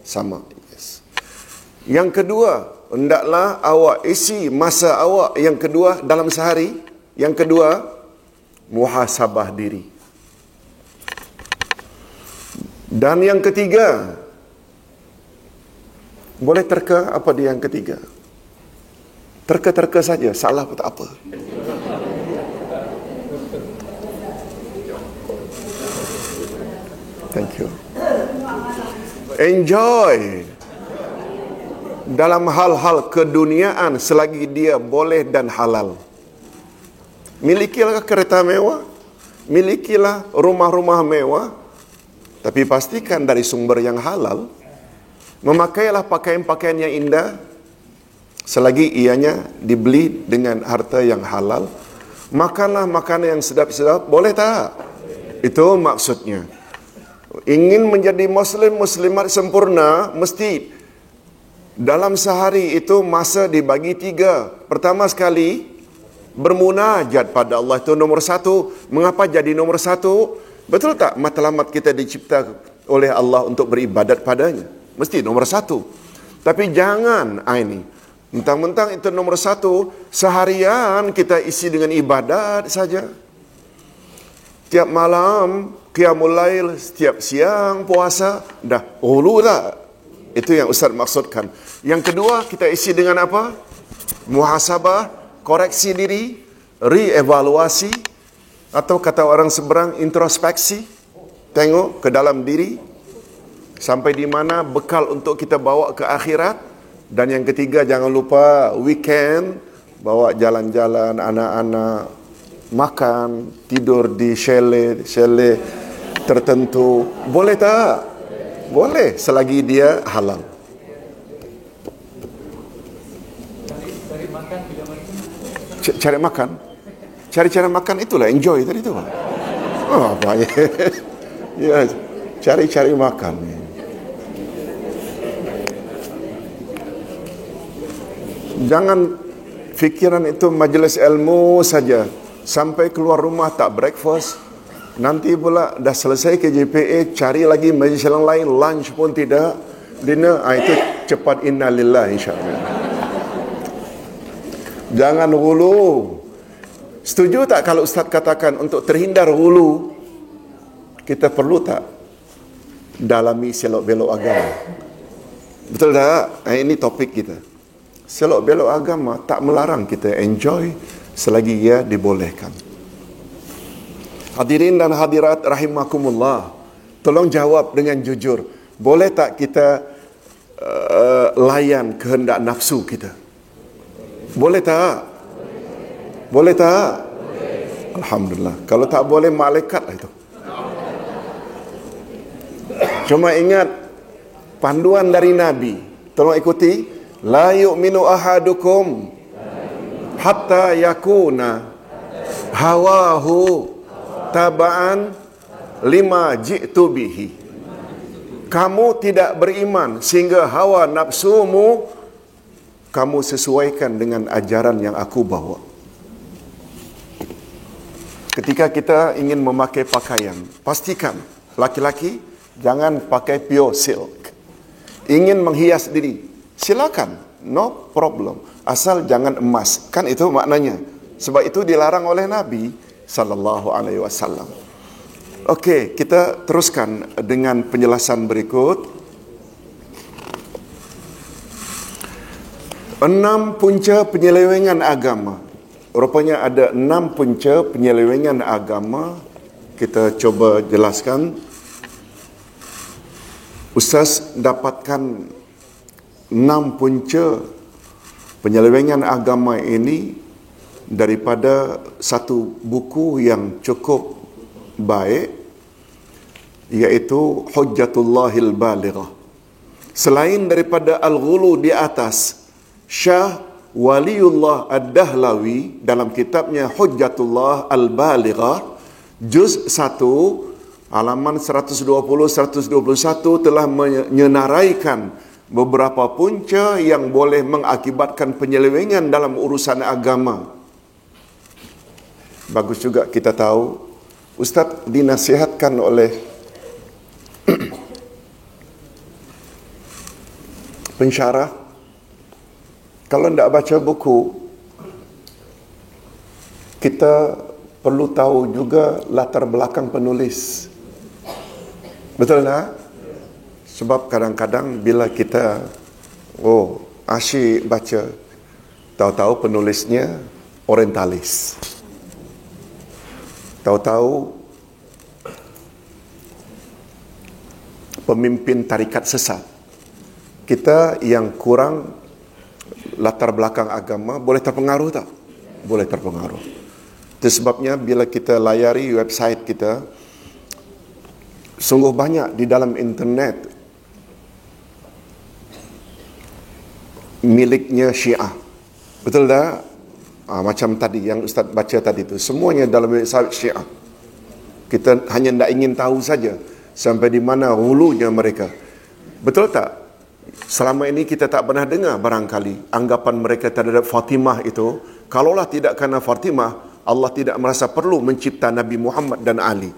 Sama. Yes. Yang kedua, hendaklah awak isi masa awak yang kedua dalam sehari. Yang kedua, muhasabah diri. Dan yang ketiga, boleh terka apa dia yang ketiga? Terka-terka saja, salah pun tak apa. Thank you. Enjoy dalam hal-hal keduniaan selagi dia boleh dan halal. Milikilah kereta mewah, milikilah rumah-rumah mewah, tapi pastikan dari sumber yang halal. Memakailah pakaian-pakaian yang indah selagi ianya dibeli dengan harta yang halal. Makanlah makanan yang sedap-sedap, boleh tak? Itu maksudnya. Ingin menjadi muslim muslimat sempurna, mesti dalam sehari itu masa dibagi 3. Pertama sekali, bermunajat pada Allah, itu nomor 1. Mengapa jadi nomor 1? Betul tak matlamat kita dicipta oleh Allah untuk beribadat padanya? Mesti nomor 1. Tapi jangan ini mentang-mentang itu nomor 1, seharian kita isi dengan ibadat saja. Tiap malam qiyamul lail, setiap siang puasa, dah ghulu tak? Itu yang Ustaz maksudkan. Yang kedua, kita isi dengan apa? Muhasabah, koreksi diri, reevaluasi, atau kata orang seberang introspeksi. Tengok ke dalam diri sampai di mana bekal untuk kita bawa ke akhirat. Dan yang ketiga, jangan lupa weekend bawa jalan-jalan anak-anak, makan, tidur di chalet tertentu. Boleh tak? Boleh selagi dia halal. Cari makan. Cari-cari makan itulah enjoy tadi tu. Oh, apa ya? Ya, cari-cari makan. Jangan fikiran itu majlis ilmu saja. Sampai keluar rumah tak breakfast, Nanti pula dah selesai KJPA, cari lagi majlis yang lain, lunch pun tidak, dinner, itu cepat innalillah insyaAllah. Jangan hulu. Setuju tak kalau Ustaz katakan untuk terhindar hulu, kita perlu tak dalami selok-belok agama? Betul tak? Ini topik kita. Selok-belok agama tak melarang kita enjoy selagi ia dibolehkan. Hadirin dan hadirat rahimakumullah, tolong jawab dengan jujur. Boleh tak kita layan kehendak nafsu kita? Boleh tak? Boleh tak? Alhamdulillah. Kalau tak boleh, malaikat lah itu. Cuma ingat panduan dari Nabi. Tolong ikuti. La yu'minu ahadukum hatta yakuna hawahu taba'an lima ji'tu bihi. Kamu tidak beriman sehingga hawa nafsumu kamu sesuaikan dengan ajaran yang aku bawa. Ketika kita ingin memakai pakaian, pastikan laki-laki jangan pakai pure silk. Ingin menghias diri, silakan, no problem, asal jangan emas. Kan itu maknanya. Sebab itu dilarang oleh Nabi sallallahu alaihi wasallam. Okey, kita teruskan dengan penjelasan berikut. 6 punca penyelewengan agama. Rupanya ada 6 punca penyelewengan agama. Kita cuba jelaskan. Ustaz dapatkan 6 punca penyelewengan agama ini daripada satu buku yang cukup baik, iaitu Hujjatullahil Balighah. Selain daripada Al-Ghulu di atas, Syah Waliullah Ad-Dahlawi dalam kitabnya Hujjatullah Al-Balighah juz 1 halaman 120-121 telah menyenaraikan beberapa punca yang boleh mengakibatkan penyelewengan dalam urusan agama. Bagus juga kita tahu, Ustaz dinasihatkan oleh pensyarah, kalau tidak baca buku, kita perlu tahu juga latar belakang penulis. Betul tak? Sebab kadang-kadang bila kita asyik baca, tahu-tahu penulisnya orientalis, tahu-tahu pemimpin tarikat sesat. Kita yang kurang latar belakang agama boleh terpengaruh tak? Boleh terpengaruh. Itu sebabnya bila kita layari website kita, sungguh banyak di dalam internet miliknya Syiah. Betul tak? Macam tadi yang Ustaz baca tadi tu, semuanya dalam website Syiah. Kita hanya tidak ingin tahu saja sampai di mana hulunya mereka. Betul tak? Selama ini kita tak pernah dengar barangkali anggapan mereka terhadap Fatimah itu, kalaulah tidak kerana Fatimah, Allah tidak merasa perlu mencipta Nabi Muhammad dan Ali.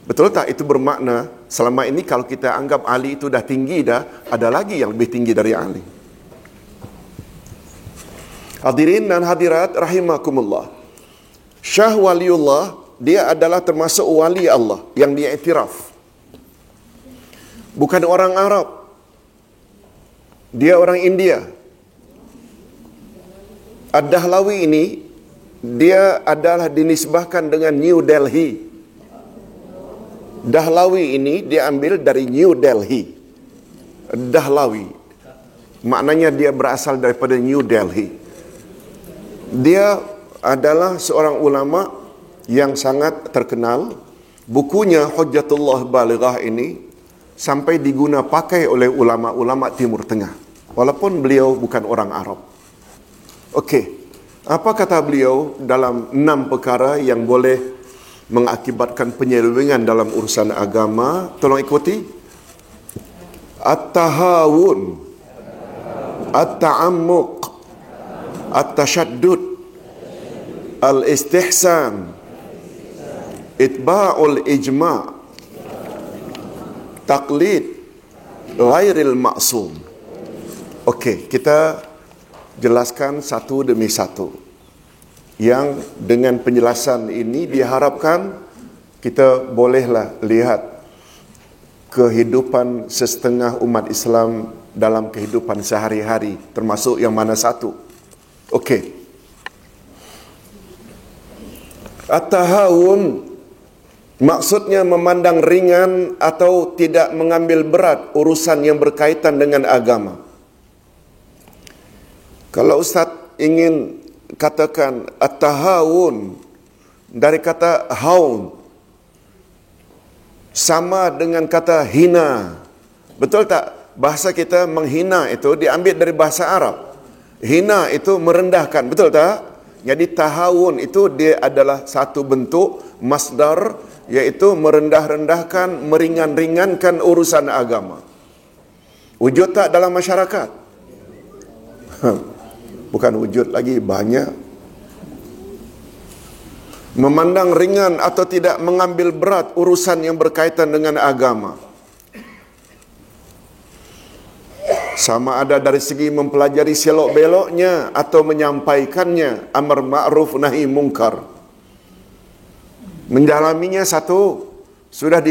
Betul tak? Itu bermakna selama ini kalau kita anggap Ali itu dah tinggi dah, ada lagi yang lebih tinggi dari Ali. Hadirin dan hadirat rahimakumullah. Syah Waliullah, dia adalah termasuk wali Allah yang dia iktiraf. Bukan orang Arab. Dia orang India. Ad-Dahlawi ini, dia adalah dinisbahkan dengan New Delhi. Dahlawi ini diambil dari New Delhi. Dahlawi maknanya dia berasal daripada New Delhi. Dia adalah seorang ulama yang sangat terkenal. Bukunya Hujjatullah Balighah ini sampai diguna pakai oleh ulama-ulama Timur Tengah, walaupun beliau bukan orang Arab. Okey, apa kata beliau dalam 6 perkara yang boleh mengakibatkan penyelewengan dalam urusan agama? Tolong ikuti. At-tahawun, at-ta'ammuq, at-tashaddud, al-istihsan, itba'ul ijma' taqlid ghairil ma'sum. Okey, kita jelaskan satu demi satu. Yang dengan penjelasan ini diharapkan kita bolehlah lihat kehidupan sesetengah umat Islam dalam kehidupan sehari-hari, termasuk yang mana satu. Okey. At-tahawun maksudnya memandang ringan atau tidak mengambil berat urusan yang berkaitan dengan agama. Kalau Ustaz ingin katakan at-tahawun dari kata haun sama dengan kata hina. Betul tak? Bahasa kita menghina itu diambil dari bahasa Arab. Hina itu merendahkan, betul tak? Jadi tahawun itu dia adalah satu bentuk masdar, iaitu merendah-rendahkan, meringan-ringankan urusan agama. Wujud tak dalam masyarakat? Bukan wujud lagi, banyak. Memandang ringan atau tidak mengambil berat urusan yang berkaitan dengan agama. Sama ada dari segi mempelajari selok-beloknya atau menyampaikannya, amar ma'ruf nahi mungkar. Mendalaminya satu, sudah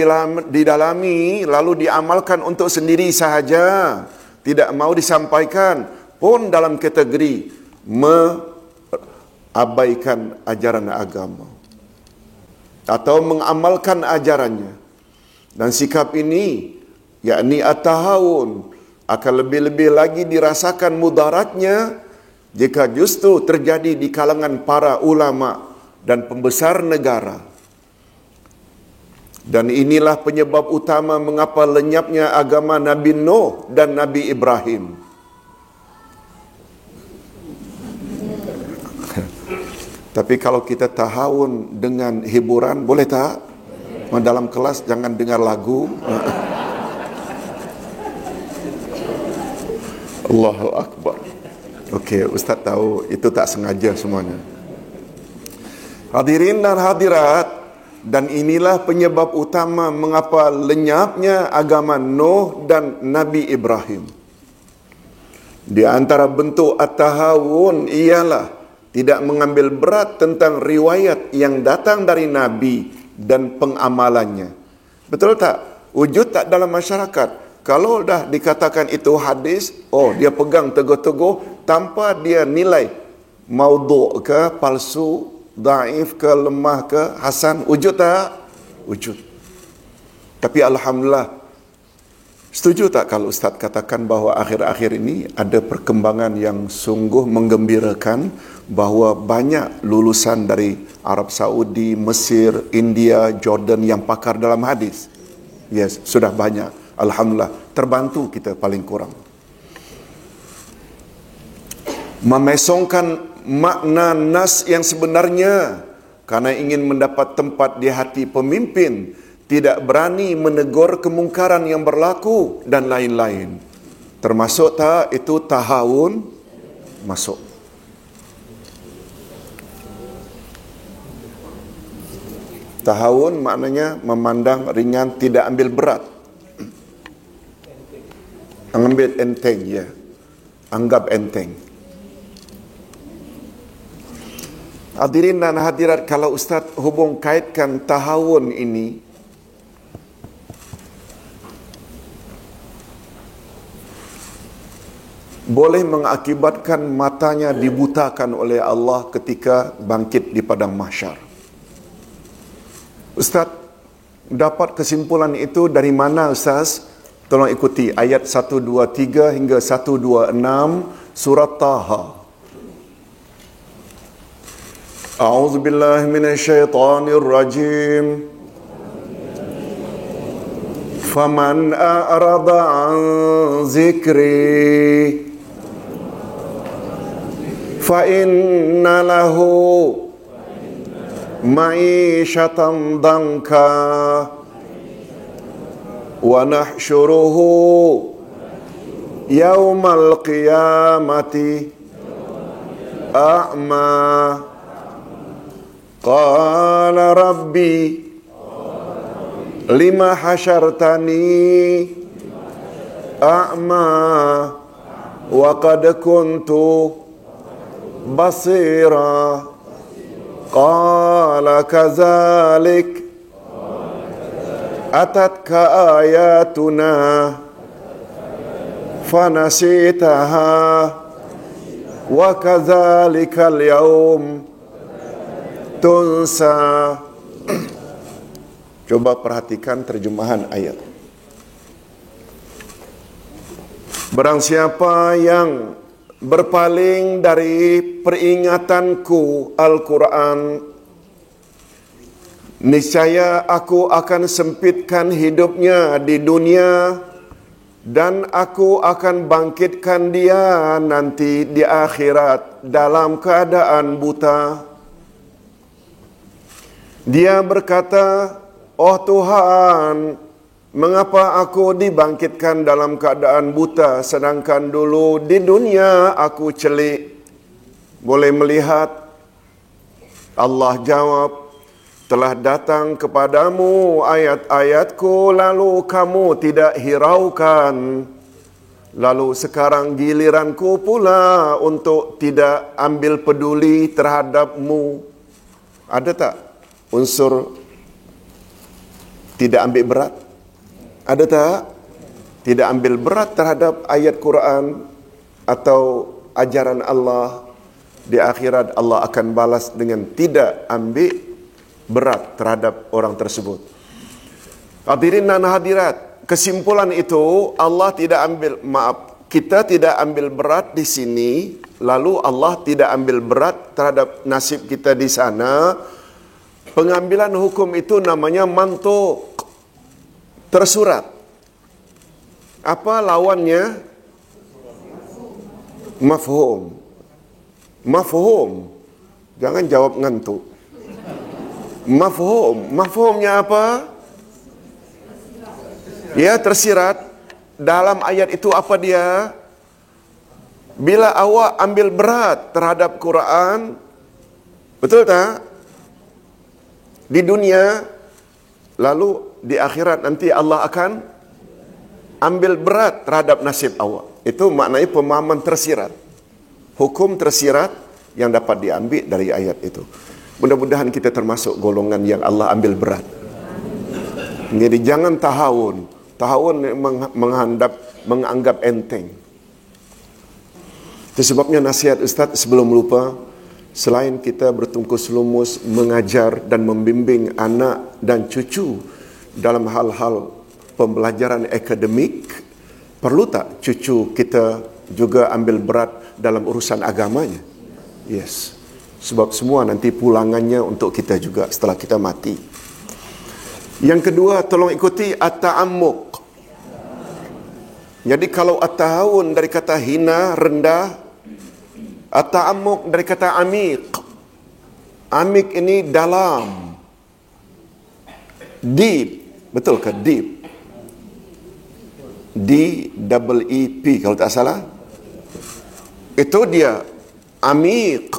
didalami lalu diamalkan untuk sendiri sahaja, tidak mau disampaikan, pun dalam kategori abaikan ajaran agama atau mengamalkan ajarannya. Dan sikap ini, yakni at-tahawun, akan lebih-lebih lagi dirasakan mudaratnya jika justru terjadi di kalangan para ulama dan pembesar negara. Dan inilah penyebab utama mengapa lenyapnya agama Nabi Nuh dan Nabi Ibrahim. Tapi kalau kita tahawun dengan hiburan, boleh tak? Dalam kelas jangan dengar lagu. Allahu Akbar. Okey, Ustaz tahu itu tak sengaja semuanya. Hadirin dan hadirat, dan inilah penyebab utama mengapa lenyapnya agama Nuh dan Nabi Ibrahim. Di antara bentuk at-tahawun ialah tidak mengambil berat tentang riwayat yang datang dari Nabi dan pengamalannya. Betul tak? Wujud tak dalam masyarakat? Kalau dah dikatakan itu hadis, dia pegang teguh-teguh tanpa dia nilai maudhu' ke, palsu, daif ke, lemah ke, hasan. Wujud tak? Wujud. Tapi Alhamdulillah, setuju tak kalau Ustaz katakan bahawa akhir-akhir ini ada perkembangan yang sungguh menggembirakan, bahawa banyak lulusan dari Arab Saudi, Mesir, India, Jordan yang pakar dalam hadis. Yes, sudah banyak. Alhamdulillah, terbantu kita paling kurang. Memesongkan makna nas yang sebenarnya karena ingin mendapat tempat di hati pemimpin, tidak berani menegur kemungkaran yang berlaku dan lain-lain. Termasuk tak itu tahawun? Masuk. Tahawun maknanya memandang ringan, tidak ambil berat. Ambil enteng, ya. Anggap enteng. Hadirin dan hadirat, kalau Ustaz hubung kaitkan tahawun ini boleh mengakibatkan matanya dibutakan oleh Allah ketika bangkit di padang mahsyar. Ustaz dapat kesimpulan itu dari mana, Ustaz? Tolong ikuti ayat 123 hingga 126 surat Taha. A'udzu billahi minasyaitonir rajim. Faman a'rada 'an zikri fa inna lahu ma'isyatan danka wa nahsyuruhu yaumal qiyamati a'ma qala rabbi lima hasyartani a'ma wa qad kuntu basira. Qala kazalik atatka ayatuna fanasitaha wa kadzalikal yaum tunsa. Coba perhatikan terjemahan ayat. Barang siapa yang berpaling dari peringatanku Al-Quran, niscaya aku akan sempitkan hidupnya di dunia dan aku akan bangkitkan dia nanti di akhirat dalam keadaan buta. Dia berkata, "Oh Tuhan, mengapa aku dibangkitkan dalam keadaan buta sedangkan dulu di dunia aku celik, boleh melihat?" Allah jawab, "Telah datang kepadamu ayat-ayatku lalu kamu tidak hiraukan. Lalu sekarang giliranku pula untuk tidak ambil peduli terhadapmu." Ada tak unsur tidak ambil berat? Ada tak? Tidak ambil berat terhadap ayat Quran atau ajaran Allah. Di akhirat Allah akan balas dengan tidak ambil berat terhadap orang tersebut. Hadirin dan hadirat, kesimpulan itu Allah tidak ambil, kita tidak ambil berat di sini, lalu Allah tidak ambil berat terhadap nasib kita di sana. Pengambilan hukum itu namanya mantuk, tersurat. Apa lawannya? Mafhum. Mafhum. Jangan jawab ngantuk. Mafhum. Mafhumnya apa? Ya, tersirat. Dalam ayat itu apa dia? Bila awak ambil berat terhadap Quran, betul tak? Di dunia, lalu di akhirat nanti Allah akan ambil berat terhadap nasib awak. Itu maknanya pemahaman tersirat. Hukum tersirat yang dapat diambil dari ayat itu. Mudah-mudahan kita termasuk golongan yang Allah ambil berat. Jadi jangan tahawun. Tahawun menganggap enteng. Itu sebabnya nasihat Ustaz sebelum lupa, selain kita bertungkus lumus mengajar dan membimbing anak dan cucu dalam hal-hal pembelajaran akademik, perlu tak cucu kita juga ambil berat dalam urusan agamanya? Yes. Sebab semua nanti pulangannya untuk kita juga setelah kita mati. Yang kedua, tolong ikuti at-ta'ammuq. Jadi kalau at-tahawun dari kata hina, rendah, at-ta'ammuq dari kata amiq. Amiq ini dalam. Deep. Betul ke deep? D-double-E-P kalau tak salah. Itu dia. Amiq.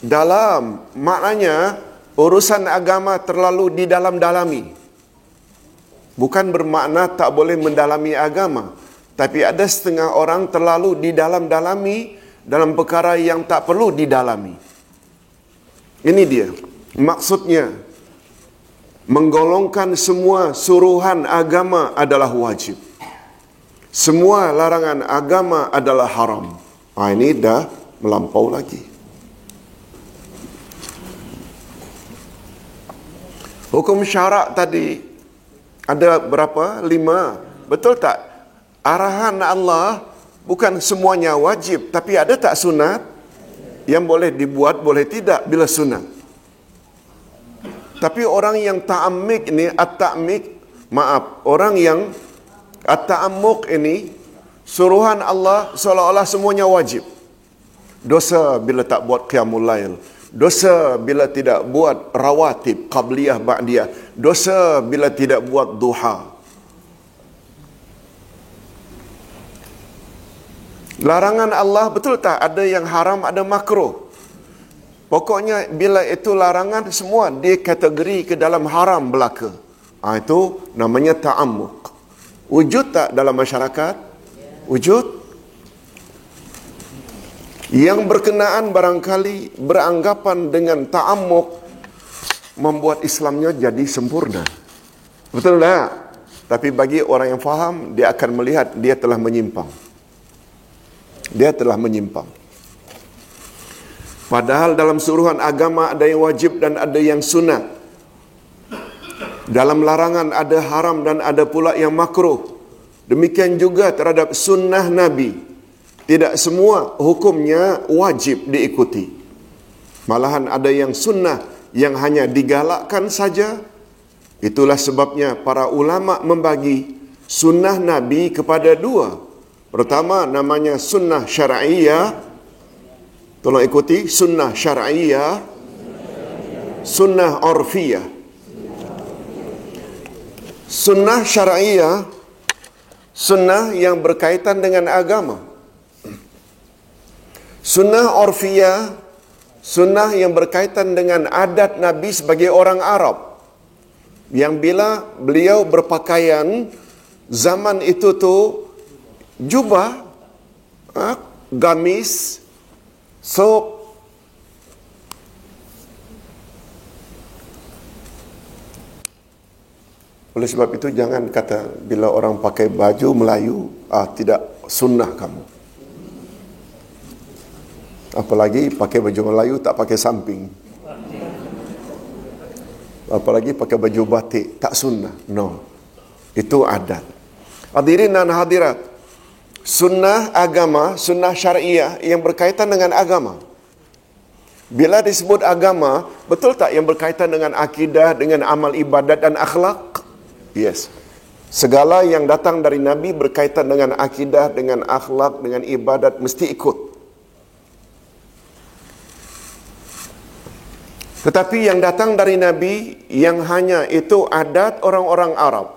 Dalam. Maknanya urusan agama terlalu didalam-dalami. Bukan bermakna tak boleh mendalami agama. Tapi ada setengah orang terlalu didalam-dalami dalam perkara yang tak perlu didalami. Ini dia. Maksudnya, menggolongkan semua suruhan agama adalah wajib. Semua larangan agama adalah haram. Ini dah melampau lagi. Hukum syarak tadi ada berapa? 5. Betul tak? Arahan Allah bukan semuanya wajib, tapi ada tak sunat? Yang boleh dibuat, boleh tidak bila sunat. Tapi orang yang ta'amik ini, orang yang at-ta'ammuq ini, suruhan Allah seolah-olah semuanya wajib. Dosa bila tak buat qiyamul lail. Dosa bila tidak buat rawatib, qabliyah, ba'diyah. Dosa bila tidak buat duha. Larangan Allah betul tak? Ada yang haram, ada makruh. Pokoknya bila itu larangan, semua dia kategori ke dalam haram belaka. Itu namanya ta'ammuq. Wujud tak dalam masyarakat? Wujud. Yang berkenaan barangkali beranggapan dengan ta'ammuq membuat Islamnya jadi sempurna. Betul tak? Tapi bagi orang yang faham, dia akan melihat dia telah menyimpang. Dia telah menyimpang. Padahal dalam suruhan agama ada yang wajib dan ada yang sunat. Dalam larangan ada haram dan ada pula yang makruh. Demikian juga terhadap sunnah Nabi. Tidak semua hukumnya wajib diikuti. Malahan ada yang sunnah yang hanya digalakkan saja. Itulah sebabnya para ulama membagi sunnah Nabi kepada dua. Pertama namanya sunnah syar'iyah. Tolong ikuti, sunnah syar'iyah, sunnah urfiyah. Sunnah syar'iyah, sunnah yang berkaitan dengan agama. Sunnah urfiyah, sunnah yang berkaitan dengan adat Nabi sebagai orang Arab. Yang bila beliau berpakaian, zaman itu tu jubah, gamis, sop. Oleh sebab itu jangan kata bila orang pakai baju Melayu, tidak sunnah kamu. Apalagi pakai baju Melayu tak pakai samping. Apalagi pakai baju batik, tak sunnah. No. Itu adat. Hadirin dan hadirat, sunnah agama, sunnah syariah yang berkaitan dengan agama. Bila disebut agama, betul tak yang berkaitan dengan akidah, dengan amal ibadat dan akhlak? Yes. Segala yang datang dari Nabi berkaitan dengan akidah, dengan akhlak, dengan ibadat mesti ikut. Tetapi yang datang dari Nabi yang hanya itu adat orang-orang Arab.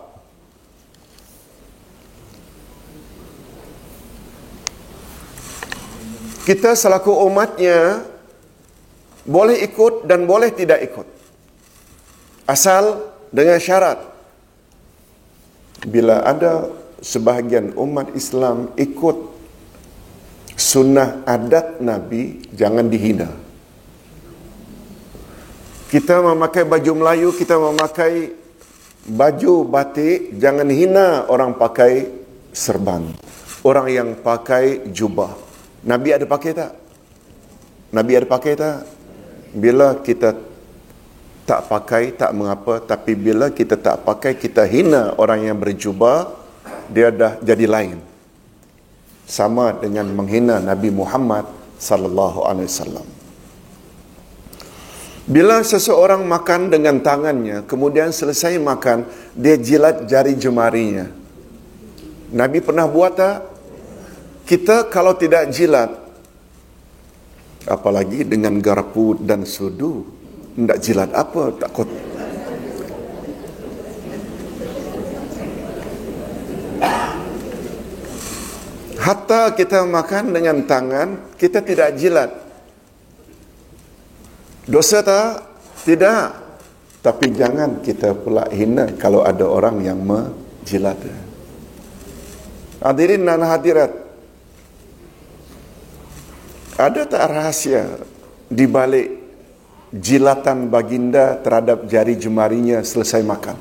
Kita selaku umatnya boleh ikut dan boleh tidak ikut. Asal dengan syarat. Bila ada sebahagian umat Islam ikut sunnah adat Nabi, jangan dihina. Kita memakai baju Melayu, kita memakai baju batik, jangan hina orang pakai serban. Orang yang pakai jubah. Nabi ada pakai tak? Nabi ada pakai tak? Bila kita tak pakai, tak mengapa. Tapi bila kita tak pakai, kita hina orang yang berjubah, dia dah jadi lain. Sama dengan menghina Nabi Muhammad sallallahu alaihi wasallam. Bila seseorang makan dengan tangannya, kemudian selesai makan, dia jilat jari jemarinya. Nabi pernah buat tak? Kita kalau tidak jilat, apalagi dengan garpu dan sudu, tidak jilat apa, takut. Hatta kita makan dengan tangan, kita tidak jilat. Dosa tak? Tidak. Tapi jangan kita pula hina kalau ada orang yang menjilat. Hadirin dan hadirat, ada tak rahasia di balik jilatan baginda terhadap jari jemarinya selesai makan?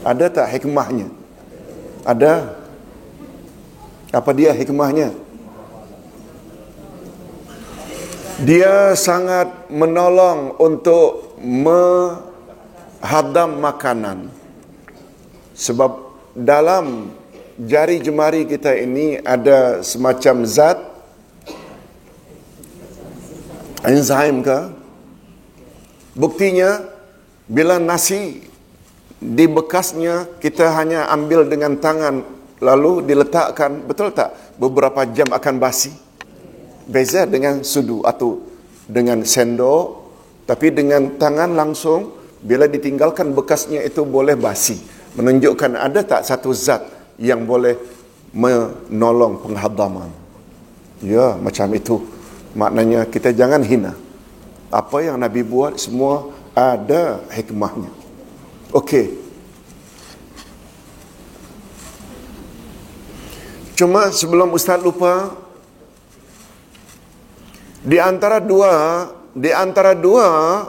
Ada tak hikmahnya? Ada. Apa dia hikmahnya? Dia sangat menolong untuk menghadam makanan. Sebab dalam jari jemari kita ini ada semacam zat enzim ke? Buktinya bila nasi di bekasnya kita hanya ambil dengan tangan lalu diletakkan, betul tak? Beberapa jam akan basi. Beza dengan sudu atau dengan sendok, tapi dengan tangan langsung bila ditinggalkan bekasnya itu boleh basi. Menunjukkan ada tak satu zat yang boleh menolong penghadaman. Ya, macam itu. Maknanya kita jangan hina. Apa yang Nabi buat semua ada hikmahnya. Okey. Cuma sebelum Ustaz lupa, di antara dua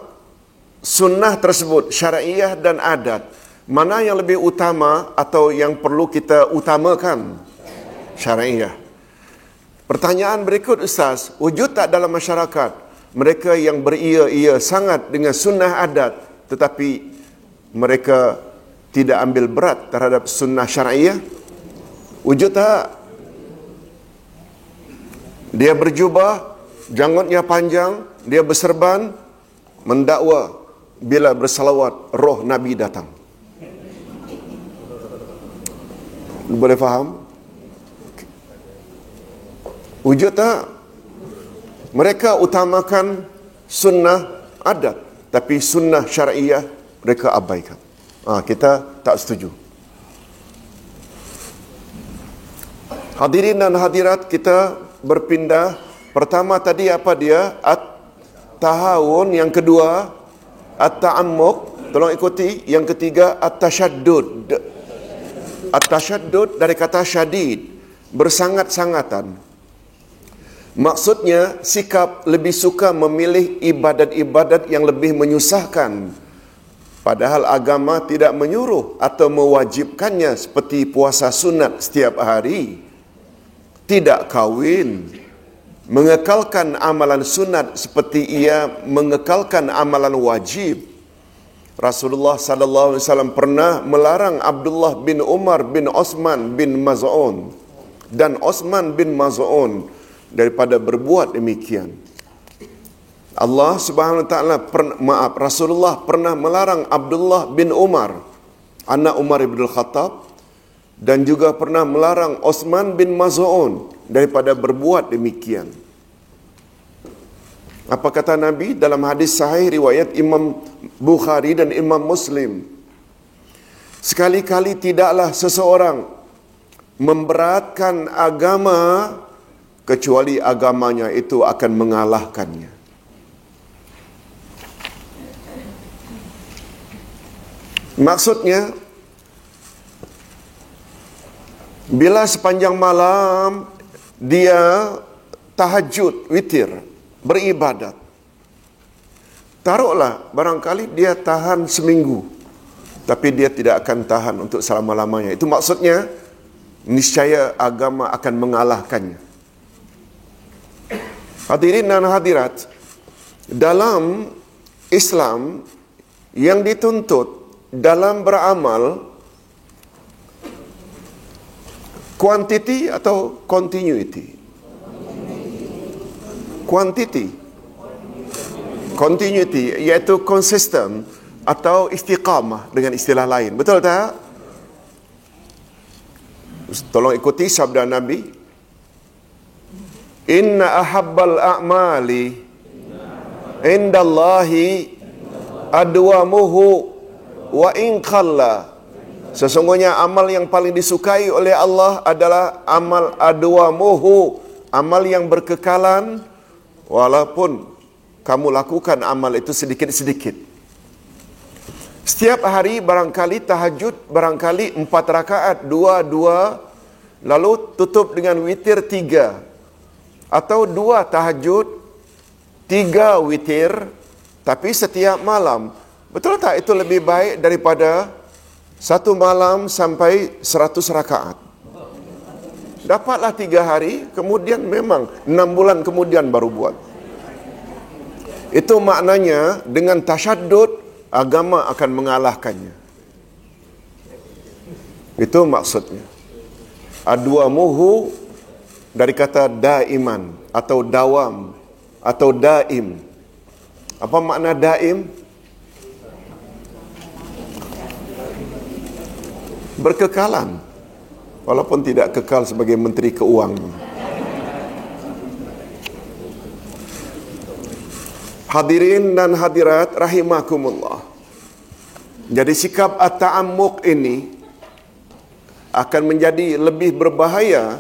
sunnah tersebut, syar'iyah dan adat, mana yang lebih utama atau yang perlu kita utamakan? Syar'iyah. Pertanyaan berikut, Ustaz, wujud tak dalam masyarakat mereka yang beria-ia sangat dengan sunnah adat, tetapi mereka tidak ambil berat terhadap sunnah syar'iyah? Wujud tak? Dia berjubah, janggutnya panjang, dia berserban, mendakwa bila bersalawat roh Nabi datang. Boleh faham? Wujud tak? Mereka utamakan sunnah adat, tapi sunnah syar'iyah mereka abaikan. Kita tak setuju. Hadirin dan hadirat, kita berpindah. Pertama tadi apa dia? At-tahawun. Yang kedua at-ta'ammuq. Tolong ikuti. Yang ketiga at-tashaddud. At-tashaddud dari kata syadid, bersangat-sangatan. Maksudnya sikap lebih suka memilih ibadat-ibadat yang lebih menyusahkan, padahal agama tidak menyuruh atau mewajibkannya, seperti puasa sunat setiap hari, tidak kahwin, mengekalkan amalan sunat seperti ia mengekalkan amalan wajib. Rasulullah sallallahu alaihi wasallam pernah melarang Abdullah bin Umar bin Osman bin Maz'un dan Osman bin Maz'un daripada berbuat demikian. Allah Subhanahu wa taala Rasulullah pernah melarang Abdullah bin Umar, anak Umar bin Khattab, dan juga pernah melarang Osman bin Maz'un daripada berbuat demikian. Apa kata Nabi dalam hadis sahih riwayat Imam Bukhari dan Imam Muslim? Sekali-kali tidaklah seseorang memberatkan agama kecuali agamanya itu akan mengalahkannya. Maksudnya, bila sepanjang malam dia tahajud, witir, beribadat, taruhlah barangkali dia tahan seminggu, tapi dia tidak akan tahan untuk selama-lamanya. Itu maksudnya niscaya agama akan mengalahkannya. Hadirin dan hadirat, dalam Islam yang dituntut dalam beramal quantity atau continuity? Continuity iaitu konsisten atau istiqamah dengan istilah lain. Betul tak? Tolong ikuti sabda Nabi. Inna ahabbal a'mali indallahi adwamuhu wa in qalla. Sesungguhnya amal yang paling disukai oleh Allah adalah amal adwamuhu, amal yang berkekalan, walaupun kamu lakukan amal itu sedikit-sedikit. Setiap hari barangkali tahajud, barangkali 4 rakaat, 2, lalu tutup dengan witir 3. Atau 2 tahajud, 3 witir, tapi setiap malam. Betul tak itu lebih baik daripada 1 malam sampai 100 rakaat? Dapatlah 3 hari, kemudian memang 6 bulan kemudian baru buat. Itu maknanya dengan tasyaddud, agama akan mengalahkannya. Itu maksudnya. Adwamuhu dari kata daiman atau dawam atau daim. Apa makna daim? Berkekalan, walaupun tidak kekal sebagai Menteri Keuangan. Hadirin dan hadirat rahimakumullah. Jadi sikap at-ta'ammuq ini akan menjadi lebih berbahaya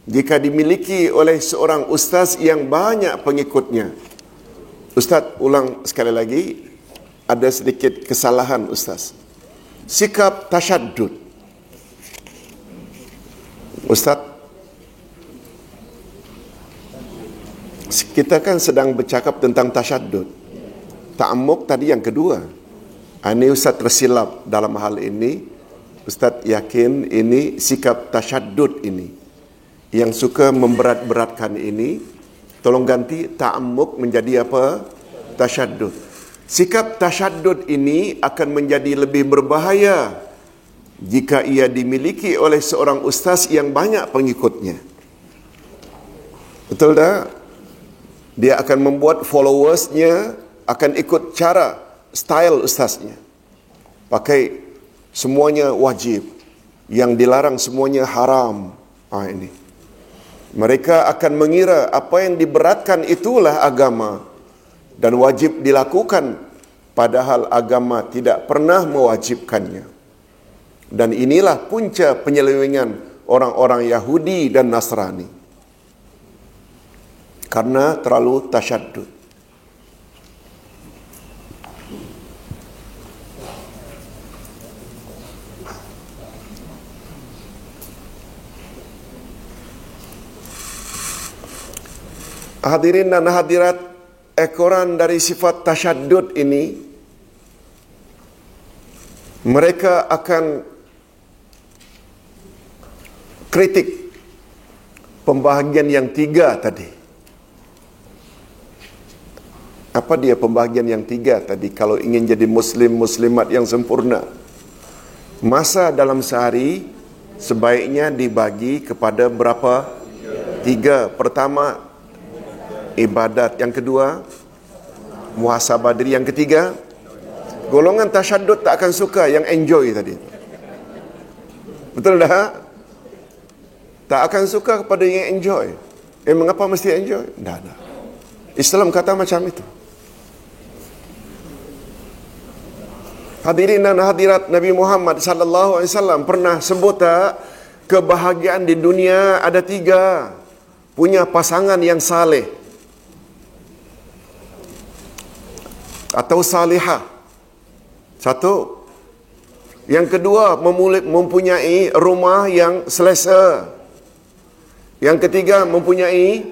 jika dimiliki oleh seorang ustaz yang banyak pengikutnya. Ustaz, ulang sekali lagi, ada sedikit kesalahan ustaz. Sikap tasyaddud. Ustaz, Kita kan sedang bercakap tentang tasyaddud. Ta'ammuk tadi yang kedua. Ini Ustaz tersilap dalam hal ini. Ustaz yakin ini sikap tasyaddud ini. Yang suka memberat-beratkan ini, tolong ganti ta'ammuk menjadi apa? Tasyaddud. Sikap tasyaddud ini akan menjadi lebih berbahaya jika ia dimiliki oleh seorang ustaz yang banyak pengikutnya. Betul tak? Dia akan membuat followersnya akan ikut cara, style ustaznya. Pakai semuanya wajib, yang dilarang semuanya haram. Ini. Mereka akan mengira apa yang diberatkan itulah agama dan wajib dilakukan, padahal agama tidak pernah mewajibkannya. Dan inilah punca penyelewengan orang-orang Yahudi dan Nasrani. Karena terlalu tasyaddud. Hadirin dan hadirat, ekoran dari sifat tasyaddud ini, mereka akan kritik pembahagian yang 3 tadi. Apa dia pembahagian yang 3 tadi? Kalau ingin jadi muslim, muslimat yang sempurna, masa dalam sehari sebaiknya dibagi kepada berapa? 3. Pertama, ibadat. Yang kedua, muhasabah diri. Yang ketiga, golongan tasyaddud tak akan suka yang enjoy tadi. Betul tak? Tak akan suka kepada yang enjoy. Mengapa mesti enjoy? Tak. Islam kata macam itu. Hadirin dan hadirat, Nabi Muhammad sallallahu alaihi wasallam pernah sebut tak, kebahagiaan di dunia ada 3. Punya pasangan yang saleh atau salihah. 1. Yang kedua, mempunyai rumah yang selesa. Yang ketiga, mempunyai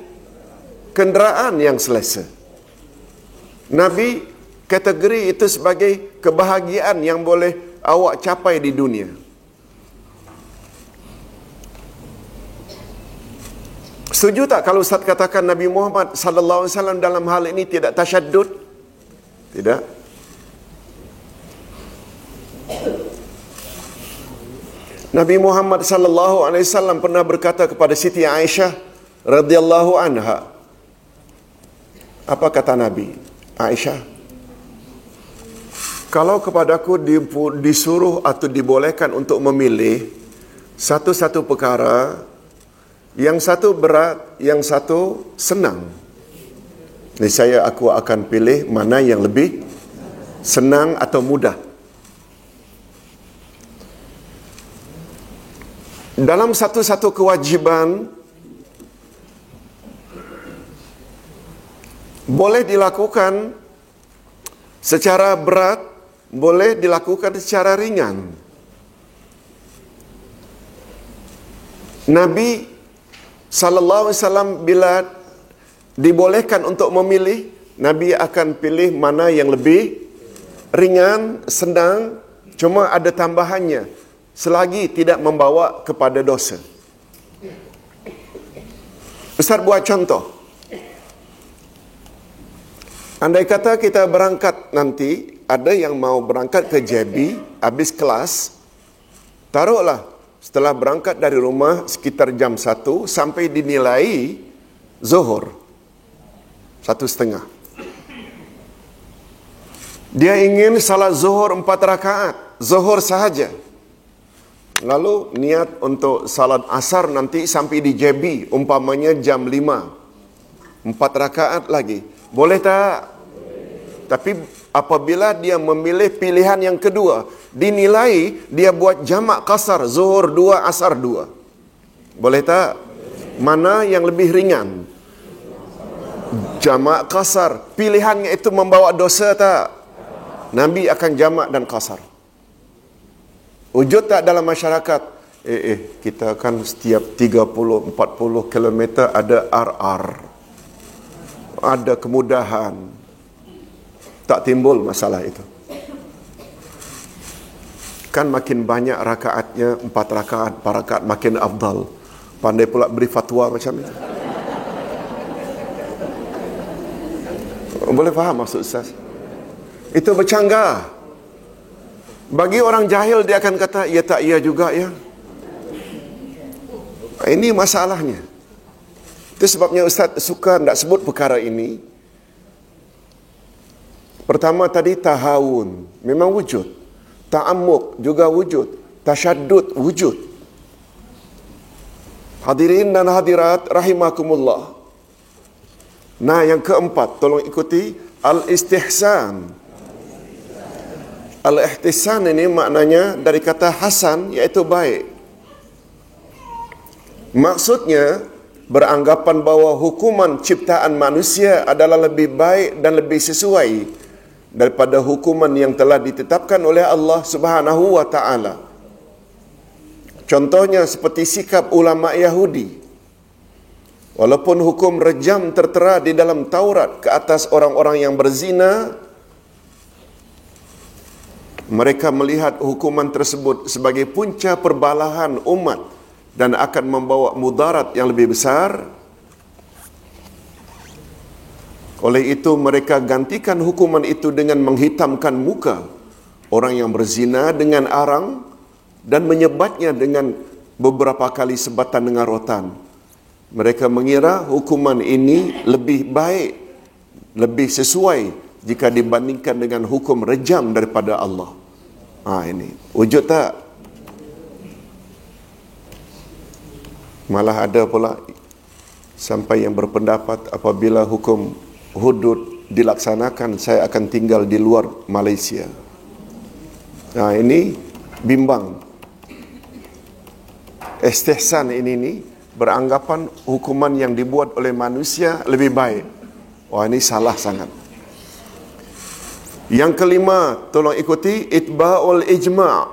kenderaan yang selesa. Nabi kategori itu sebagai kebahagiaan yang boleh awak capai di dunia. Setuju tak kalau Ustaz katakan Nabi Muhammad sallallahu alaihi wasallam dalam hal ini tidak tasyaddud? Tidak. Nabi Muhammad sallallahu alaihi wasallam pernah berkata kepada Siti Aisyah radhiyallahu anha. Apa kata Nabi? Aisyah, kalau kepadaku disuruh atau dibolehkan untuk memilih satu-satu perkara, yang satu berat, yang satu senang, niscaya aku akan pilih mana yang lebih senang atau mudah. Dalam satu-satu kewajiban boleh dilakukan secara berat, boleh dilakukan secara ringan. Nabi sallallahu alaihi wasallam bila dibolehkan untuk memilih, Nabi akan pilih mana yang lebih ringan, senang, cuma ada tambahannya, selagi tidak membawa kepada dosa. Ustaz buat contoh. Andai kata kita berangkat nanti, ada yang mau berangkat ke JB, habis kelas, taruhlah setelah berangkat dari rumah sekitar jam 1 sampai dinilai Zuhur 1:30. Dia ingin salat Zuhur 4 rakaat, Zuhur sahaja. Lalu niat untuk salat asar nanti sampai di JB, umpamanya jam 5, 4 rakaat lagi. Boleh tak? Tapi apabila dia memilih pilihan yang kedua, dinilai dia buat jamak qasar, Zuhur 2, asar 2. Boleh tak? Mana yang lebih ringan? Jamak qasar. Pilihannya itu membawa dosa tak? Nabi akan jamak dan qasar. Wujud tak dalam masyarakat? Kita kan setiap 30-40 km ada RR. ada kemudahan, tak timbul masalah itu. Kan makin banyak rakaatnya, 4 rakaat, 4 rakaat makin afdal. Pandai pula beri fatwa macam itu. Boleh faham maksud Ustaz? Itu bercanggah. Bagi orang jahil dia akan kata, ya tak ya juga ya. Ini masalahnya. Itu sebabnya Ustaz suka tak sebut perkara ini. Pertama tadi tahawun, memang wujud. Ta'amuk juga wujud. Tasyaddud wujud. Hadirin dan hadirat rahimakumullah. Nah, yang keempat, tolong ikuti al-istihsan. Al-ihtisan ini maknanya dari kata hasan, iaitu baik. Maksudnya beranggapan bahawa hukuman ciptaan manusia adalah lebih baik dan lebih sesuai daripada hukuman yang telah ditetapkan oleh Allah Subhanahu wa taala. Contohnya seperti sikap ulama Yahudi. Walaupun hukum rejam tertera di dalam Taurat ke atas orang-orang yang berzina, mereka melihat hukuman tersebut sebagai punca perbalahan umat dan akan membawa mudarat yang lebih besar. Oleh itu mereka gantikan hukuman itu dengan menghitamkan muka orang yang berzina dengan arang dan menyebatnya dengan beberapa kali sebatan dengan rotan. Mereka mengira hukuman ini lebih baik, lebih sesuai jika dibandingkan dengan hukum rejam daripada Allah. Ini wujud tak? Malah ada pula sampai yang berpendapat apabila hukum hudud dilaksanakan, saya akan tinggal di luar Malaysia. Ini bimbang. Istihsan ini beranggapan hukuman yang dibuat oleh manusia lebih baik. Wah, ini salah sangat. Yang kelima, tolong ikuti itba'ul ijma'.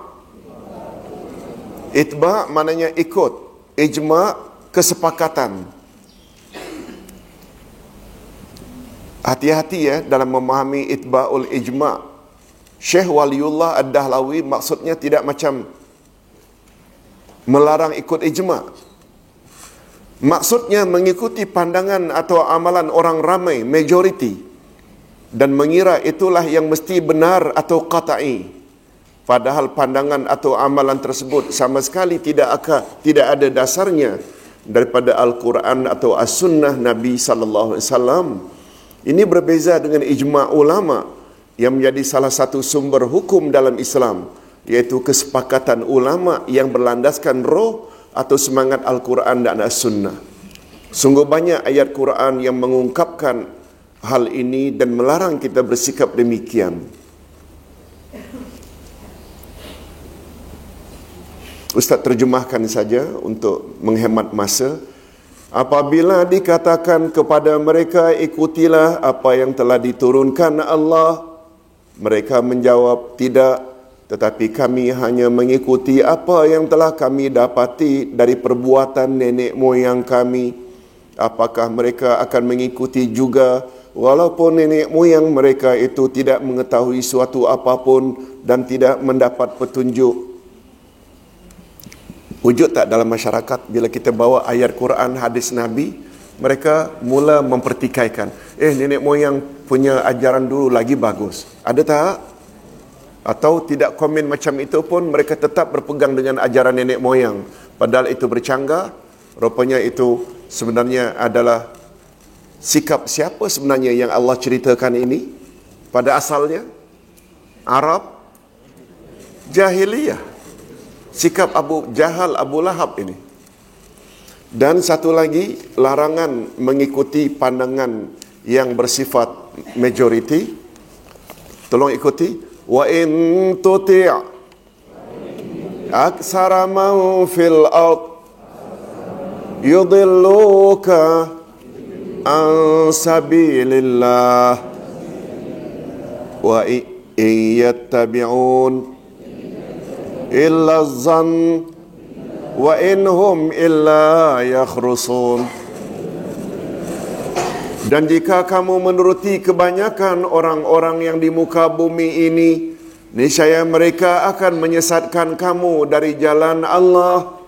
Itba' maknanya ikut. Ijma' kesepakatan. Hati-hati ya dalam memahami itba'ul ijma'. Syekh Waliullah Ad-Dahlawi maksudnya tidak macam melarang ikut ijma'. Maksudnya mengikuti pandangan atau amalan orang ramai, majoriti, dan mengira itulah yang mesti benar atau qata'i. Padahal pandangan atau amalan tersebut sama sekali tidak ada dasarnya daripada Al-Quran atau As-Sunnah Nabi sallallahu alaihi wasallam. Ini berbeza dengan ijma' ulama yang menjadi salah satu sumber hukum dalam Islam, yaitu kesepakatan ulama yang berlandaskan roh atau semangat Al-Quran dan As-Sunnah. Sungguh banyak ayat Quran yang mengungkapkan hal ini dan melarang kita bersikap demikian. Ustaz terjemahkan saja untuk menghemat masa. Apabila dikatakan kepada mereka, ikutilah apa yang telah diturunkan Allah, mereka menjawab, tidak, tetapi kami hanya mengikuti apa yang telah kami dapati dari perbuatan nenek moyang kami. Apakah mereka akan mengikuti juga walaupun nenek moyang mereka itu tidak mengetahui suatu apapun dan tidak mendapat petunjuk? Wujud tak dalam masyarakat bila kita bawa ayat Quran, hadis Nabi, mereka mula mempertikaikan, nenek moyang punya ajaran dulu lagi bagus. Ada tak? Atau tidak komen macam itu pun mereka tetap berpegang dengan ajaran nenek moyang, padahal itu bercanggah. Rupanya itu sebenarnya adalah sikap siapa sebenarnya yang Allah ceritakan ini? Pada asalnya Arab jahiliyah. Sikap Abu Jahal, Abu Lahab ini. Dan satu lagi, larangan mengikuti pandangan yang bersifat majoriti. Tolong ikuti. Wa in tuti' aksara man fil ard yudilluka an sabilillah wa iyattabi'un illa zan wa inhum illa yakhrusun. Dan jika kamu menuruti kebanyakan orang-orang yang di muka bumi ini, niscaya mereka akan menyesatkan kamu dari jalan Allah.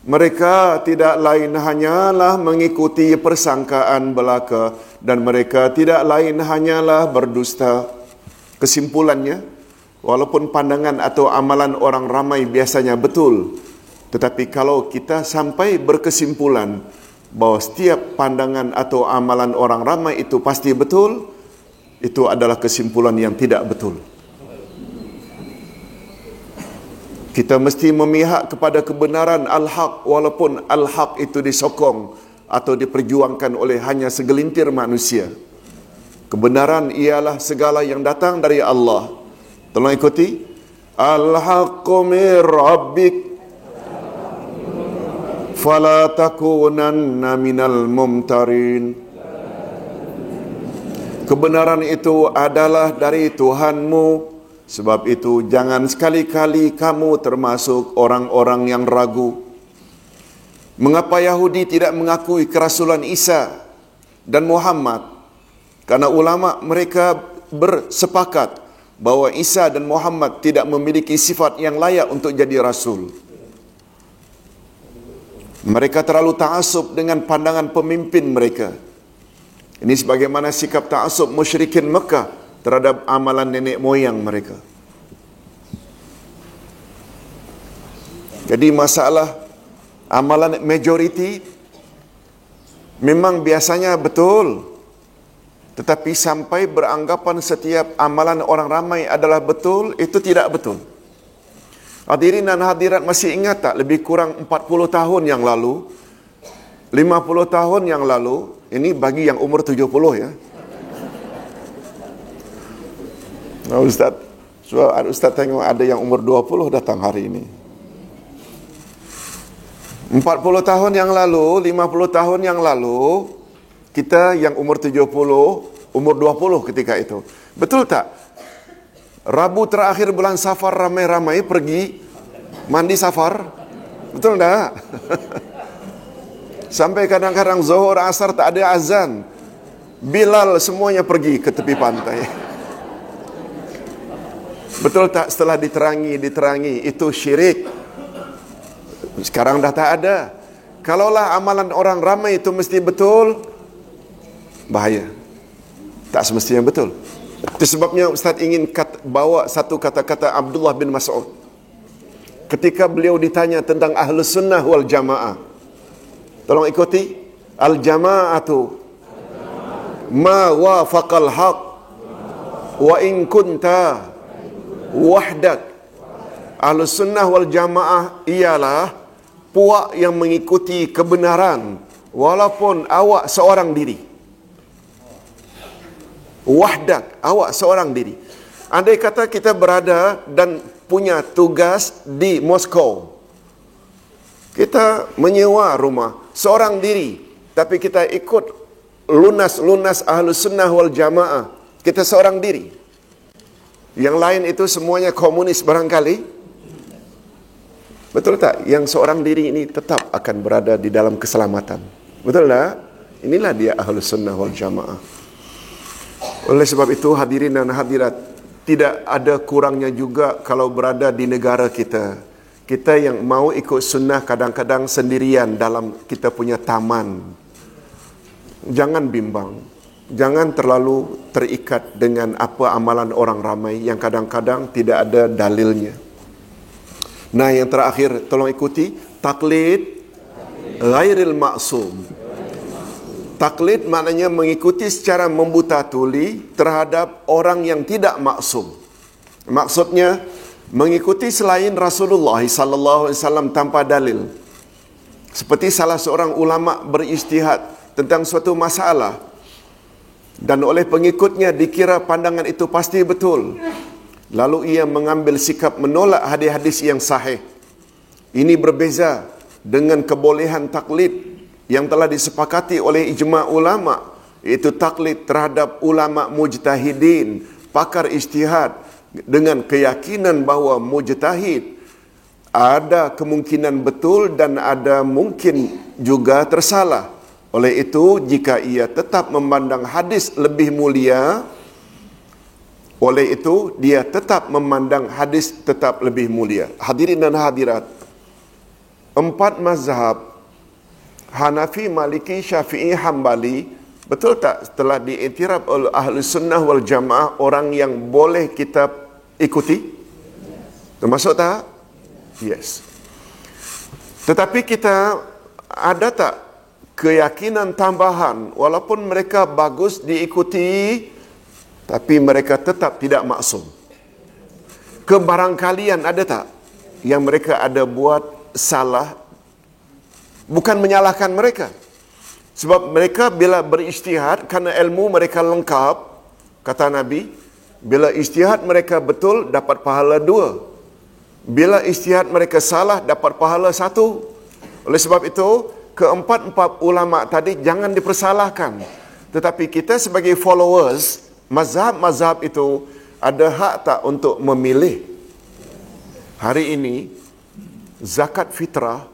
Mereka tidak lain hanyalah mengikuti persangkaan belaka, dan mereka tidak lain hanyalah berdusta. Kesimpulannya, walaupun pandangan atau amalan orang ramai biasanya betul, tetapi kalau kita sampai berkesimpulan bahawa setiap pandangan atau amalan orang ramai itu pasti betul, itu adalah kesimpulan yang tidak betul. Kita mesti memihak kepada kebenaran al-haq, walaupun al-haq itu disokong atau diperjuangkan oleh hanya segelintir manusia. Kebenaran ialah segala yang datang dari Allah. Tolong ikuti. Al-haqqu mir rabbik fala takunanna minal mumtarin. Kebenaran itu adalah dari Tuhanmu, sebab itu jangan sekali-kali kamu termasuk orang-orang yang ragu. Mengapa Yahudi tidak mengakui kerasulan Isa dan Muhammad? Karena ulama mereka bersepakat bahawa Isa dan Muhammad tidak memiliki sifat yang layak untuk jadi rasul. Mereka terlalu ta'assub dengan pandangan pemimpin mereka. Ini sebagaimana sikap ta'assub musyrikin Mekah terhadap amalan nenek moyang mereka. Jadi masalah amalan majoriti memang biasanya betul, tetapi sampai beranggapan setiap amalan orang ramai adalah betul, itu tidak betul. Hadirin dan hadirat masih ingat tak, lebih kurang 40 tahun yang lalu, 50 tahun yang lalu, ini bagi yang umur 70 ya. Nah, Ustaz tengok ada yang umur 20 datang hari ini. 40 tahun yang lalu, 50 tahun yang lalu, kita yang umur 70, umur 20 ketika itu. Betul tak? Rabu terakhir bulan Safar ramai-ramai pergi mandi Safar. Betul tak? Sampai kadang-kadang Zuhur, Asar tak ada azan. Bilal semuanya pergi ke tepi pantai. Betul tak? Setelah diterangi, itu syirik. Sekarang dah tak ada. Kalaulah amalan orang ramai itu mesti betul, bahaya. Tak semestinya betul. Itu sebabnya Ustaz ingin bawa satu kata-kata Abdullah bin Mas'ud. Ketika beliau ditanya tentang Ahlus Sunnah wal Jamaah. Tolong ikuti. Al-jama'atu ma wafaqal haq wa in kunta wahdak. Ahlus Sunnah wal Jamaah ialah puak yang mengikuti kebenaran walaupun awak seorang diri. Wahdak, awak seorang diri. Andai kata kita berada dan punya tugas di Moskow, kita menyewa rumah seorang diri, tapi kita ikut lunas Ahlus Sunnah wal Jamaah, kita seorang diri. Yang lain itu semuanya komunis barangkali. Betul tak? Yang seorang diri ini tetap akan berada di dalam keselamatan. Betul tak? Inilah dia Ahlus Sunnah wal Jamaah. Oleh sebab itu, hadirin dan hadirat, tidak ada kurangnya juga kalau berada di negara kita. Kita yang mau ikut sunnah kadang-kadang sendirian dalam kita punya taman. Jangan bimbang. Jangan terlalu terikat dengan apa amalan orang ramai yang kadang-kadang tidak ada dalilnya. Nah, yang terakhir, tolong ikuti. Taklid ghairil maksum. Taklid maknanya mengikuti secara membuta tuli terhadap orang yang tidak maksum. Maksudnya, mengikuti selain Rasulullah SAW tanpa dalil. Seperti salah seorang ulama berijtihad tentang suatu masalah, dan oleh pengikutnya dikira pandangan itu pasti betul. Lalu ia mengambil sikap menolak hadis-hadis yang sahih. Ini berbeza dengan kebolehan taklid yang telah disepakati oleh ijma' ulama, iaitu taklid terhadap ulama mujtahidin, pakar ijtihad, dengan keyakinan bahawa mujtahid ada kemungkinan betul dan ada mungkin juga tersalah. Oleh itu, jika ia tetap memandang hadis lebih mulia, oleh itu dia tetap memandang hadis tetap lebih mulia. Hadirin dan hadirat, 4 mazhab Hanafi, Maliki, Syafi'i, Hambali, betul tak telah diiktiraf oleh Ahli Sunnah wal Jamaah orang yang boleh kita ikuti? Termasuk tak? Yes. Tetapi kita ada tak keyakinan tambahan, walaupun mereka bagus diikuti, tapi mereka tetap tidak maksum? Kebarangkalian ada tak yang mereka ada buat salah? Bukan menyalahkan mereka, sebab mereka bila berijtihad, kerana ilmu mereka lengkap, kata Nabi, bila ijtihad mereka betul, dapat pahala 2. Bila ijtihad mereka salah, dapat pahala 1. Oleh sebab itu, keempat-empat ulama tadi jangan dipersalahkan. Tetapi kita sebagai followers mazhab-mazhab itu ada hak tak untuk memilih? Hari ini zakat fitrah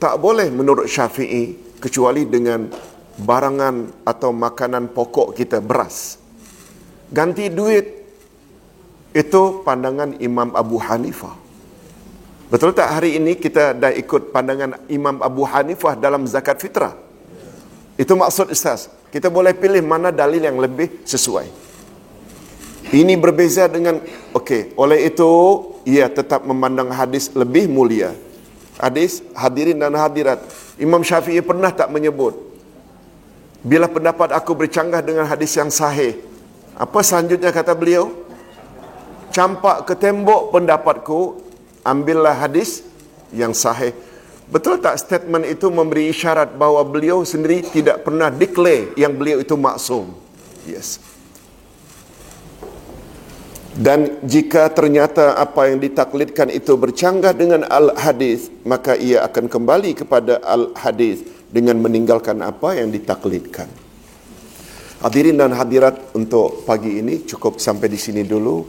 tak boleh menurut Syafi'i kecuali dengan barangan atau makanan pokok kita, beras. Ganti duit, itu pandangan Imam Abu Hanifah. Betul tak hari ini kita dah ikut pandangan Imam Abu Hanifah dalam zakat fitrah? Itu maksud Ustaz. Kita boleh pilih mana dalil yang lebih sesuai. Ini berbeza dengan, okey, oleh itu ia tetap memandang hadis lebih mulia. Hadis, hadirin dan hadirat, Imam Syafi'i pernah tak menyebut, bila pendapat aku bercanggah dengan hadis yang sahih, apa selanjutnya kata beliau? Campak ke tembok pendapatku, ambillah hadis yang sahih. Betul tak statement itu memberi isyarat bahawa beliau sendiri tidak pernah declare yang beliau itu maksum? Yes. Dan jika ternyata apa yang ditaklidkan itu bercanggah dengan al-hadis, maka ia akan kembali kepada al-hadis dengan meninggalkan apa yang ditaklidkan. Hadirin dan hadirat, untuk pagi ini cukup sampai di sini dulu.